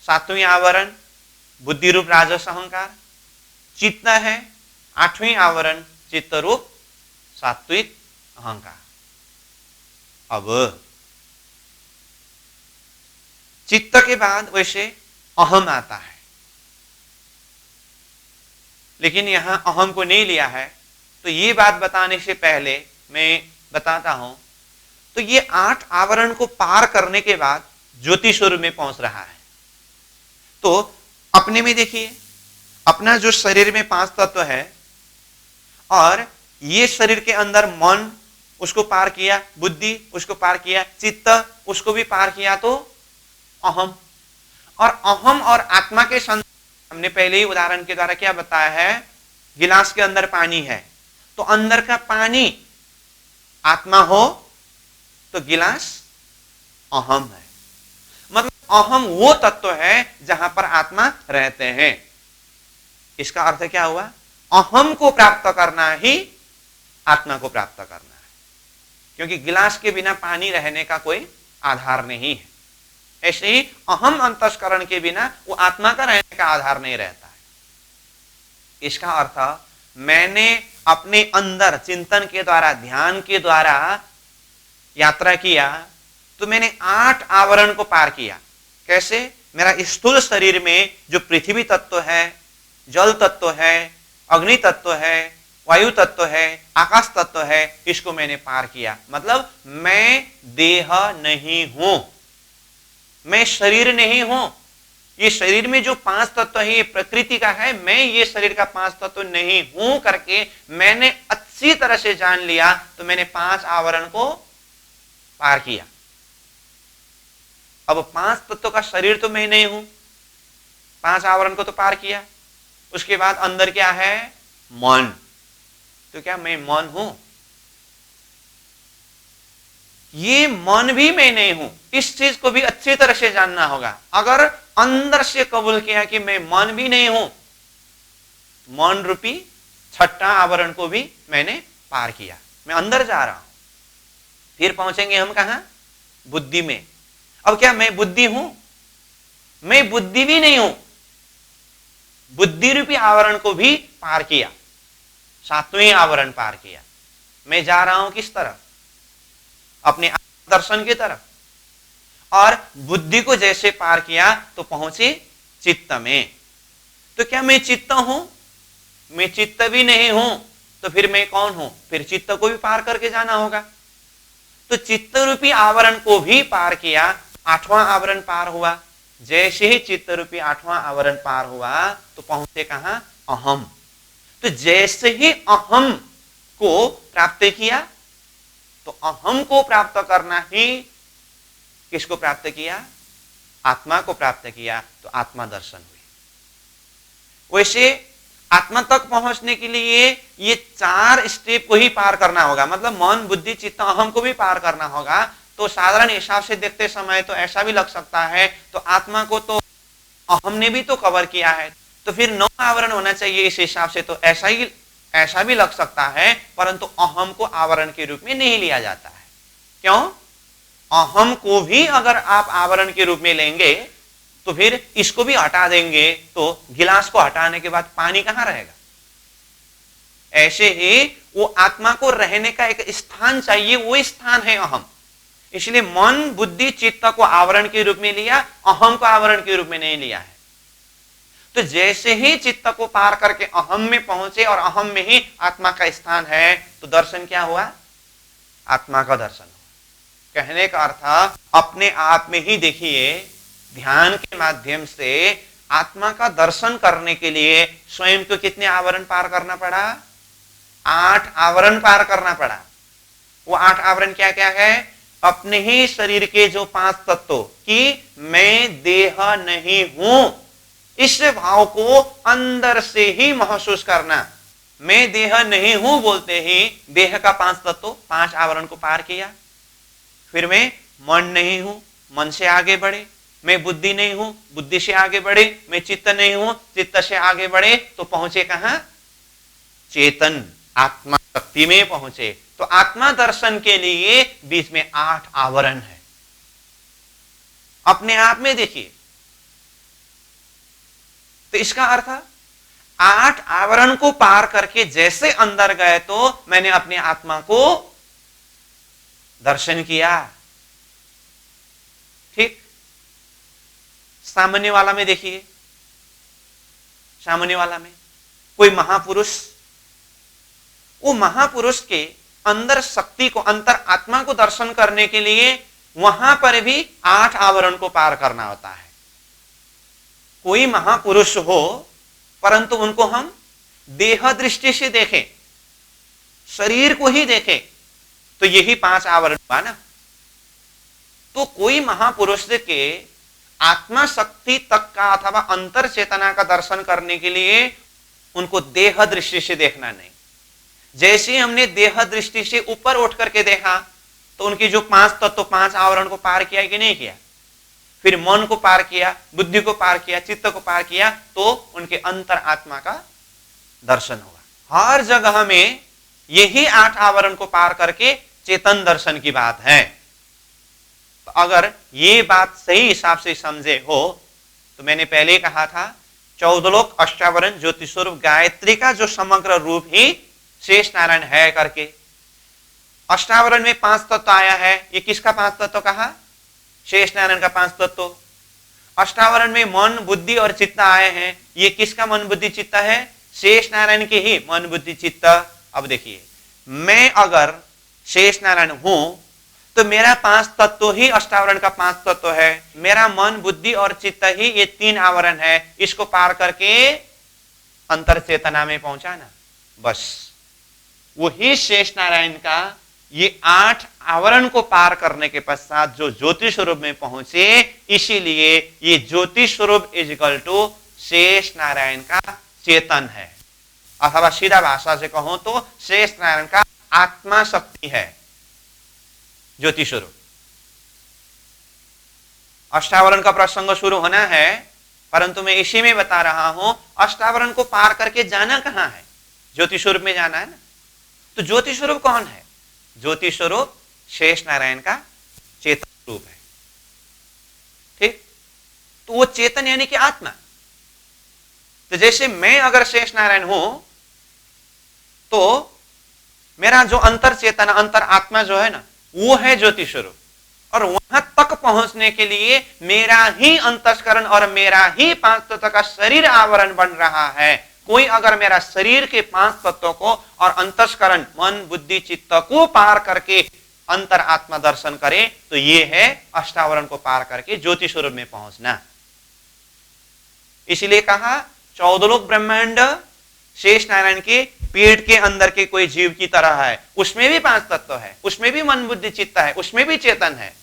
7वीं आवरण बुद्धि रूप राजस अहंकार, चित्त है 8वीं आवरण चित्त रूप सात्विक अहंकार। अब चित्त के बाद वैसे अहम आता है, लेकिन यहां अहम को नहीं लिया है। तो ये बात बताने से पहले मैं बताता हूं, तो ये 8 आवरण को पार करने के बाद ज्योति स्वरूप में पहुंच रहा है। तो अपने में देखिए, अपना जो शरीर में 5 तत्व है, और ये शरीर के अंदर मन उसको पार किया, बुद्धि उसको पार किया, चित्त उसको भी पार किया, तो अहम। और अहम और आत्मा के संदर्भ हमने पहले ही उदाहरण के द्वारा क्या बताया है, गिलास के अंदर पानी है, तो अंदर का पानी आत्मा हो तो गिलास अहम है। मतलब अहम वो तत्व है जहां पर आत्मा रहते हैं। इसका अर्थ क्या हुआ? अहम को प्राप्त करना ही आत्मा को प्राप्त करना है, क्योंकि गिलास के बिना पानी रहने का कोई आधार नहीं है। ऐसे ही अहम अंतस्करण के बिना वो आत्मा का रहने का आधार नहीं रहता है। इसका अर्थ मैंने अपने अंदर चिंतन के द्वारा, ध्यान के द्वारा यात्रा किया, तो मैंने 8 आवरण को पार किया। कैसे? मेरा स्थूल शरीर में जो पृथ्वी तत्व है, जल तत्व है, अग्नि तत्व है, वायु तत्व है, आकाश तत्व है, इसको मैंने पार किया। मतलब मैं देह नहीं हूं, मैं शरीर नहीं हूं। ये शरीर में जो 5 तत्व है ये प्रकृति का है, मैं ये शरीर का 5 तत्व नहीं हूं करके मैंने अच्छी तरह से जान लिया, तो मैंने 5 आवरण को पार किया। अब 5 तत्व का शरीर तो मैं नहीं हूं, 5 आवरण को तो पार किया। उसके बाद अंदर क्या है? मन। तो क्या मैं मन हूं? ये मन भी मैं नहीं हूं, इस चीज को भी अच्छी तरह से जानना होगा। अगर अंदर से कबूल किया कि मैं मन भी नहीं हूं, मन रूपी 6ठा आवरण को भी मैंने पार किया, मैं अंदर जा रहा हूं। फिर पहुंचेंगे हम कहां? बुद्धि में। अब क्या मैं बुद्धि हूं? मैं बुद्धि भी नहीं हूं, बुद्धि रूपी आवरण को भी पार किया, 7वें आवरण पार किया। मैं जा रहा हूं किस तरफ? अपने दर्शन की तरफ। और बुद्धि को जैसे पार किया तो पहुंचे चित्त में। तो क्या मैं चित्त हूं? मैं चित्त भी नहीं हूं, तो फिर मैं कौन हूं? फिर चित्त को भी पार करके जाना होगा। तो चित्त रूपी आवरण को भी पार किया, 8वां आवरण पार हुआ। जैसे ही चित्त रूपी 8वां आवरण पार हुआ तो पहुंचे कहां? अहम। तो जैसे ही अहम को प्राप्त किया, तो अहम को प्राप्त करना ही किसको प्राप्त किया? आत्मा को प्राप्त किया, तो आत्मा दर्शन हुई। वैसे आत्मा तक पहुंचने के लिए ये 4 स्टेप को ही पार करना होगा। मतलब मन, बुद्धि, चित्त, अहम को भी पार करना होगा। तो साधारण हिसाब से देखते समय तो ऐसा भी लग सकता है, तो आत्मा को तो अहम ने भी तो कवर किया है, तो फिर 9 आवरण होना चाहिए इस हिसाब से। तो ऐसा भी लग सकता है, परंतु अहम को आवरण के रूप में नहीं लिया जाता है। क्यों? अहम को भी अगर आप आवरण के रूप में लेंगे तो फिर इसको भी हटा देंगे, तो गिलास को हटाने के बाद पानी कहां रहेगा? ऐसे ही वो आत्मा को रहने का एक स्थान चाहिए, वो स्थान है अहम। इसलिए मन, बुद्धि, चित्त को आवरण के रूप में लिया, अहम को आवरण के रूप में नहीं लिया है। तो जैसे ही चित्त को पार करके अहम में पहुंचे और अहम में ही आत्मा का स्थान है, तो दर्शन क्या हुआ? आत्मा का दर्शन हुआ। कहने का अर्थ अपने आप में ही देखिए, ध्यान के माध्यम से आत्मा का दर्शन करने के लिए स्वयं को कितने आवरण पार करना पड़ा? 8 आवरण पार करना पड़ा। वो 8 आवरण क्या क्या है? अपने ही शरीर के जो 5 तत्व कि मैं देह नहीं हूं, इस भाव को अंदर से ही महसूस करना। मैं देह नहीं हूं बोलते ही देह का 5 तत्व, 5 आवरण को पार किया। फिर मैं मन नहीं हूं, मन से आगे बढ़े। मैं बुद्धि नहीं हूं, बुद्धि से आगे बढ़े। मैं चित्त नहीं हूं, चित्त से आगे बढ़े, तो पहुंचे कहां? चेतन आत्मा शक्ति में पहुंचे। तो आत्मा दर्शन के लिए बीच में 8 आवरण है। अपने आप में देखिए, तो इसका अर्थ 8 आवरण को पार करके जैसे अंदर गए तो मैंने अपने आत्मा को दर्शन किया। ठीक? सामान्य वाला में देखिए, सामान्य वाला में कोई महापुरुष, वो महापुरुष के अंदर शक्ति को, अंतर आत्मा को दर्शन करने के लिए वहां पर भी 8 आवरण को पार करना होता है। कोई महापुरुष हो परंतु उनको हम देह दृष्टि से देखें, शरीर को ही देखें, तो यही 5 आवरण हुआ ना। तो कोई महापुरुष के आत्मा शक्ति तक का अथवा अंतर चेतना का दर्शन करने के लिए उनको देह दृष्टि से देखना नहीं। जैसे हमने देह दृष्टि से ऊपर उठ करके देखा तो उनकी जो 5 तत्व, 5 आवरण को पार किया कि नहीं किया? फिर मन को पार किया, बुद्धि को पार किया, चित्त को पार किया, तो उनके अंतर आत्मा का दर्शन हुआ। हर जगह में यही 8 आवरण को पार करके चेतन दर्शन की बात है। तो अगर ये बात सही हिसाब से समझे हो तो मैंने पहले कहा था 14 लोक अष्टावरण ज्योति स्वरूप गायत्री का जो समग्र रूप ही शेष नारायण है करके। अष्टावरण में 5 तत्व आया है, ये किसका 5 तत्व कहा? शेष नारायण का 5 तत्व। अष्टावरण में मन, बुद्धि और चित्त आए हैं, ये किसका मन, बुद्धि, चित्त है? शेष नारायण के ही मन, बुद्धि, चित्त। अब देखिए, मैं अगर शेष नारायण हूं तो मेरा 5 तत्व ही अष्टावरण का 5 तत्व है। मेरा मन, बुद्धि और चित्त ही ये 3 आवरण है। इसको पार करके अंतर चेतना में पहुंचाना, बस वही शेष नारायण का ये 8 आवरण को पार करने के पश्चात जो ज्योति स्वरूप में पहुंचे, इसीलिए ये ज्योति स्वरूप इज इक्वल टू शेष नारायण का चेतन है। अथवा सीधा भाषा से कहूं तो शेष नारायण का आत्मा शक्ति है, ज्योति स्वरूप। अष्टावरण का प्रसंग शुरू होना है, परंतु मैं इसी में बता रहा हूं अष्टावरण को पार करके जाना कहां है, ज्योति स्वरूप में जाना है ना। तो ज्योति स्वरूप कौन है? ज्योति स्वरूप शेष नारायण का चेतन रूप है। ठीक, तो वो चेतन यानी कि आत्मा। तो जैसे मैं अगर शेष नारायण हूं तो मेरा जो अंतर चेतना, अंतर आत्मा जो है ना, वो है ज्योति स्वरूप। और वहां तक पहुंचने के लिए मेरा ही अंतस्करण और मेरा ही 5 तत्व का शरीर आवरण बन रहा है। कोई अगर मेरा शरीर के 5 तत्वों को और अंतस्करण, मन, बुद्धि, चित्त को पार करके अंतर आत्मा दर्शन करे तो ये है अष्टावरण को पार करके ज्योति स्वरूप में पहुंचना। इसलिए कहा 14 लोक ब्रह्मांड शेष नारायण के पेट के अंदर के कोई जीव की तरह है। उसमें भी 5 तत्व है, उसमें भी मन, बुद्धि, चित्त है, उसमें भी चेतन है।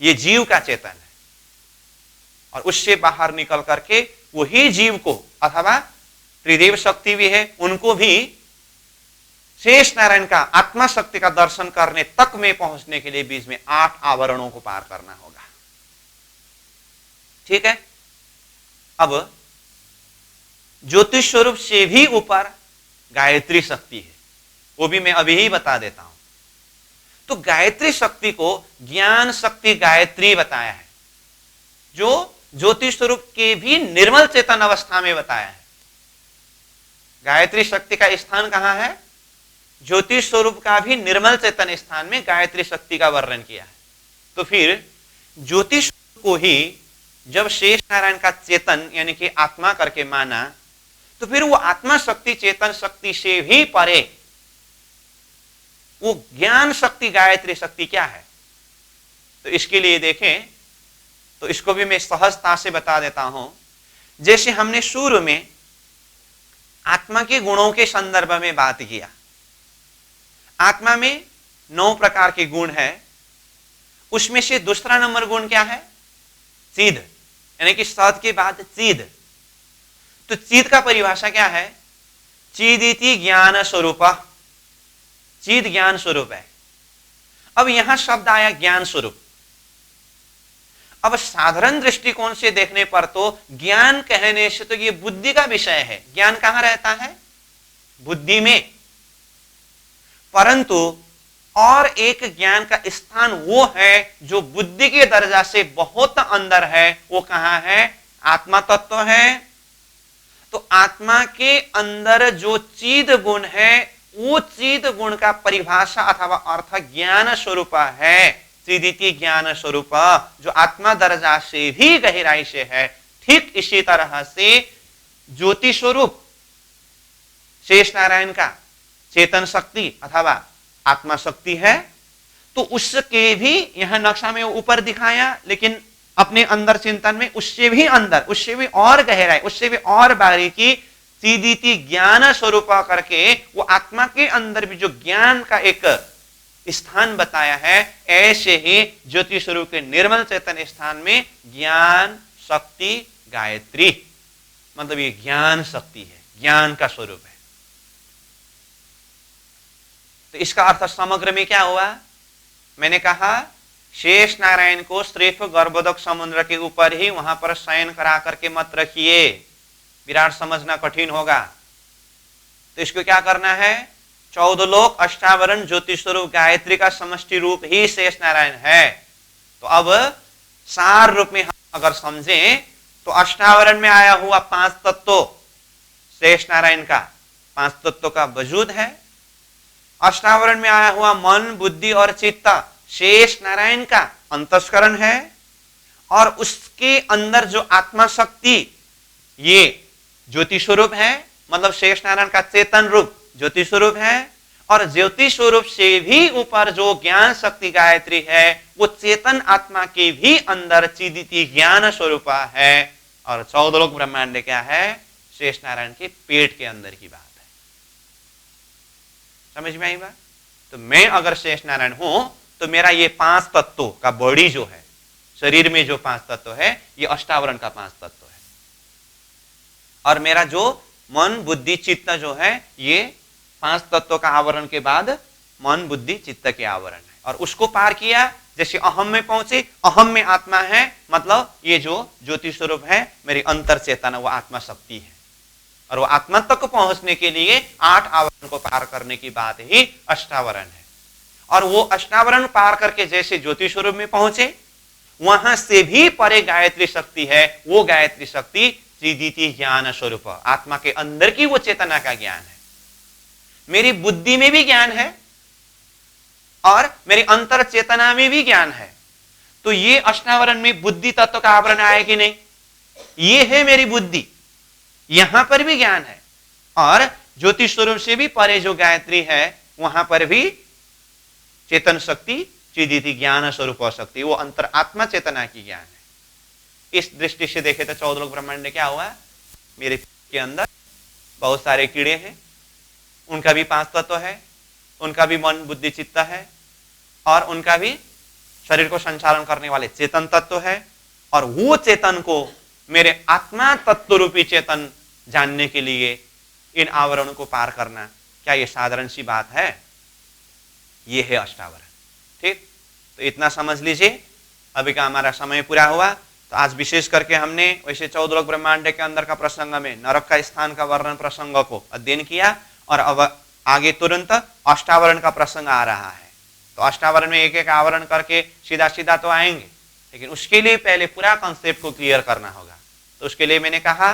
ये जीव का चेतन है। और उससे बाहर निकल करके वही जीव को, अथवा त्रिदेव शक्ति भी है, उनको भी शेष नारायण का आत्मा शक्ति का दर्शन करने तक में पहुंचने के लिए बीच में 8 आवरणों को पार करना होगा। ठीक है। अब ज्योतिष स्वरूप से भी ऊपर गायत्री शक्ति है, वो भी मैं अभी ही बता देता हूं। तो गायत्री शक्ति को ज्ञान शक्ति गायत्री बताया है, जो ज्योतिष स्वरूप के भी निर्मल चेतन अवस्था में बताया है। गायत्री शक्ति का स्थान कहां है? ज्योतिष स्वरूप का भी निर्मल चेतन स्थान में गायत्री शक्ति का वर्णन किया है। तो फिर ज्योतिष को ही जब शेष नारायण का चेतन यानी कि आत्मा करके माना, तो फिर वो आत्मा शक्ति चेतन शक्ति से भी परे वो ज्ञान शक्ति गायत्री शक्ति क्या है? तो इसके लिए देखें तो इसको भी मैं सहजता से बता देता हूं। जैसे हमने शुरू में आत्मा के गुणों के संदर्भ में बात किया, आत्मा में 9 प्रकार के गुण है। उसमें से दूसरा नंबर गुण क्या है? चिद, यानी कि सत के बाद चिद। तो चिद का परिभाषा क्या है? चिदिति ज्ञान स्वरूप, चिद ज्ञान स्वरूप है। अब यहां शब्द आया ज्ञान स्वरूप। अब साधारण दृष्टिकोण से देखने पर तो ज्ञान कहने से तो ये बुद्धि का विषय है। ज्ञान कहां रहता है? बुद्धि में। परंतु और एक ज्ञान का स्थान वो है जो बुद्धि के दर्जा से बहुत अंदर है। वो कहां है? आत्मा तत्व है। तो आत्मा के अंदर जो चिद गुण है, वो चिद गुण का परिभाषा अथवा अर्थ ज्ञान स्वरूप है। चिदिति ज्ञान स्वरूप, जो आत्मा दर्जा से भी गहराई से है। ठीक इसी तरह से ज्योति स्वरूप शेष नारायण का चेतन शक्ति अथवा आत्मा शक्ति है। तो उसके भी यहां नक्शा में ऊपर दिखाया, लेकिन अपने अंदर चिंतन में उससे भी अंदर, उससे भी और गहराई, उससे भी और बारीकी चिदिति ज्ञान स्वरूप करके वो आत्मा के अंदर भी जो ज्ञान का एक स्थान बताया है, ऐसे ही ज्योति स्वरूप के निर्मल चेतन स्थान में ज्ञान शक्ति गायत्री, मतलब ये ज्ञान शक्ति है, ज्ञान का स्वरूप है। तो इसका अर्थ समग्र में क्या हुआ? मैंने कहा शेष नारायण को सिर्फ गर्भोदक समुद्र के ऊपर ही वहां पर शयन करा करके मत रखिए, विराट समझना कठिन होगा। तो इसको क्या करना है? 14 लोक अष्टावरण ज्योति स्वरूप गायत्री का समष्टि रूप ही शेष नारायण है। तो अब सार रूप में हम अगर समझें तो अष्टावरण में आया हुआ 5 तत्व शेष नारायण का 5 तत्व का वजूद है। अष्टावरण में आया हुआ मन, बुद्धि और चित्त शेष नारायण का अंतस्करण है। और उसके अंदर जो आत्मा शक्ति ये ज्योति स्वरूप है, मतलब शेष नारायण का चेतन रूप ज्योति स्वरूप है, और ज्योति स्वरूप से भी ऊपर जो ज्ञान शक्ति गायत्री है वो चेतन आत्मा के भी अंदर चिदिति ज्ञान स्वरूप है। और 14 लोक ब्रह्मांड क्या है? शेष नारायण के पेट के अंदर की बात है। समझ में आई बात? तो मैं अगर शेष नारायण हूं तो मेरा ये 5 तत्वों का बॉडी जो है, शरीर में जो 5 तत्व है, ये अष्टावरण का 5 तत्व है। और मेरा जो मन बुद्धि चित्त जो है, ये 5 तत्वों का आवरण के बाद मन बुद्धि चित्त के आवरण है। और उसको पार किया, जैसे अहम में पहुंचे, अहम में आत्मा है, मतलब ये जो ज्योति स्वरूप है मेरी अंतर चेतना, वो आत्मा शक्ति है। और वो आत्मा तक पहुंचने के लिए 8 आवरण को पार करने की बात ही अष्टावरण है। और वो अष्टावरण पार करके जैसे ज्योति स्वरूप में पहुंचे, वहां से भी परे गायत्री शक्ति है। वो गायत्री शक्ति चिदिति ज्ञान स्वरूप, आत्मा के अंदर की वो चेतना का ज्ञान है। मेरी बुद्धि में भी ज्ञान है और मेरी अंतर चेतना में भी ज्ञान है। तो ये अष्टावरण में बुद्धि तत्व का आवरण आए कि नहीं? ये है मेरी बुद्धि, यहां पर भी ज्ञान है। और ज्योति स्वरूप से भी परे जो गायत्री है, वहां पर भी चेतन शक्ति चिदिति ज्ञान स्वरूप शक्ति, वो अंतर आत्मा चेतना की ज्ञान है। इस दृष्टि से देखे तो 14 लोक ब्रह्मांड क्या हुआ? मेरे के अंदर बहुत सारे कीड़े हैं, उनका भी 5 तत्व है, उनका भी मन बुद्धि चित्त है, और उनका भी शरीर को संचालन करने वाले चेतन तत्व है। और वो चेतन को मेरे आत्मा तत्व रूपी चेतन जानने के लिए इन आवरणों को पार करना, क्या ये साधारण सी बात है? ये है अष्टावरण। ठीक, तो इतना समझ लीजिए। अभी का हमारा समय पूरा हुआ। तो आज विशेष करके हमने वैसे 14 लोक ब्रह्मांड के अंदर का प्रसंग में नरक का स्थान का वर्णन प्रसंग को अध्ययन किया, और अब आगे तुरंत अष्टावरण का प्रसंग आ रहा है। तो अष्टावरण में एक एक आवरण करके सीधा सीधा तो आएंगे, लेकिन उसके लिए पहले पूरा कॉन्सेप्ट को क्लियर करना होगा। तो उसके लिए मैंने कहा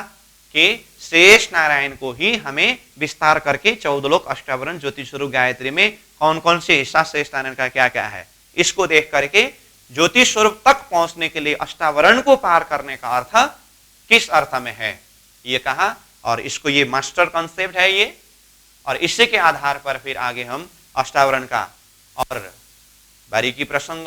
कि शेष नारायण को ही हमें विस्तार करके 14 लोक अष्टावरण ज्योति स्वरूप गायत्री में कौन कौन से हिस्सा शेष नारायण का क्या क्या है, इसको देख करके ज्योति स्वरूप तक पहुंचने के लिए अष्टावरण को पार करने का अर्थ किस अर्थ में है, ये कहा। और इसको ये मास्टर कॉन्सेप्ट है ये, और इसी के आधार पर फिर आगे हम अष्टावरण का और बारीकी प्रसंग,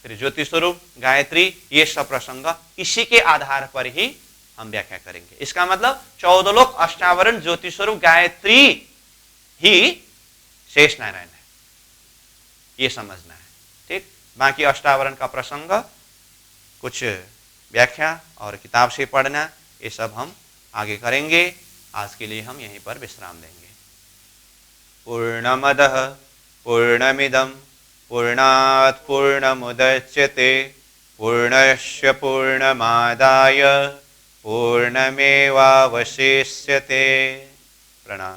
फिर ज्योति स्वरूप गायत्री, ये सब प्रसंग इसी के आधार पर ही हम व्याख्या करेंगे। इसका मतलब 14 लोक अष्टावरण ज्योति स्वरूप गायत्री ही शेष नारायण है, ये समझना है। ठीक, बाकी अष्टावरण का प्रसंग, कुछ व्याख्या और किताब से पढ़ना, ये सब हम आगे करेंगे। आज के लिए हम यहीं पर विश्राम देंगे। पूर्णमदः पूर्णमिदं पूर्णात् पूर्णमुदच्यते पूर्णस्य पूर्णमादाय पूर्णमेवावशिष्यते। प्रणाम।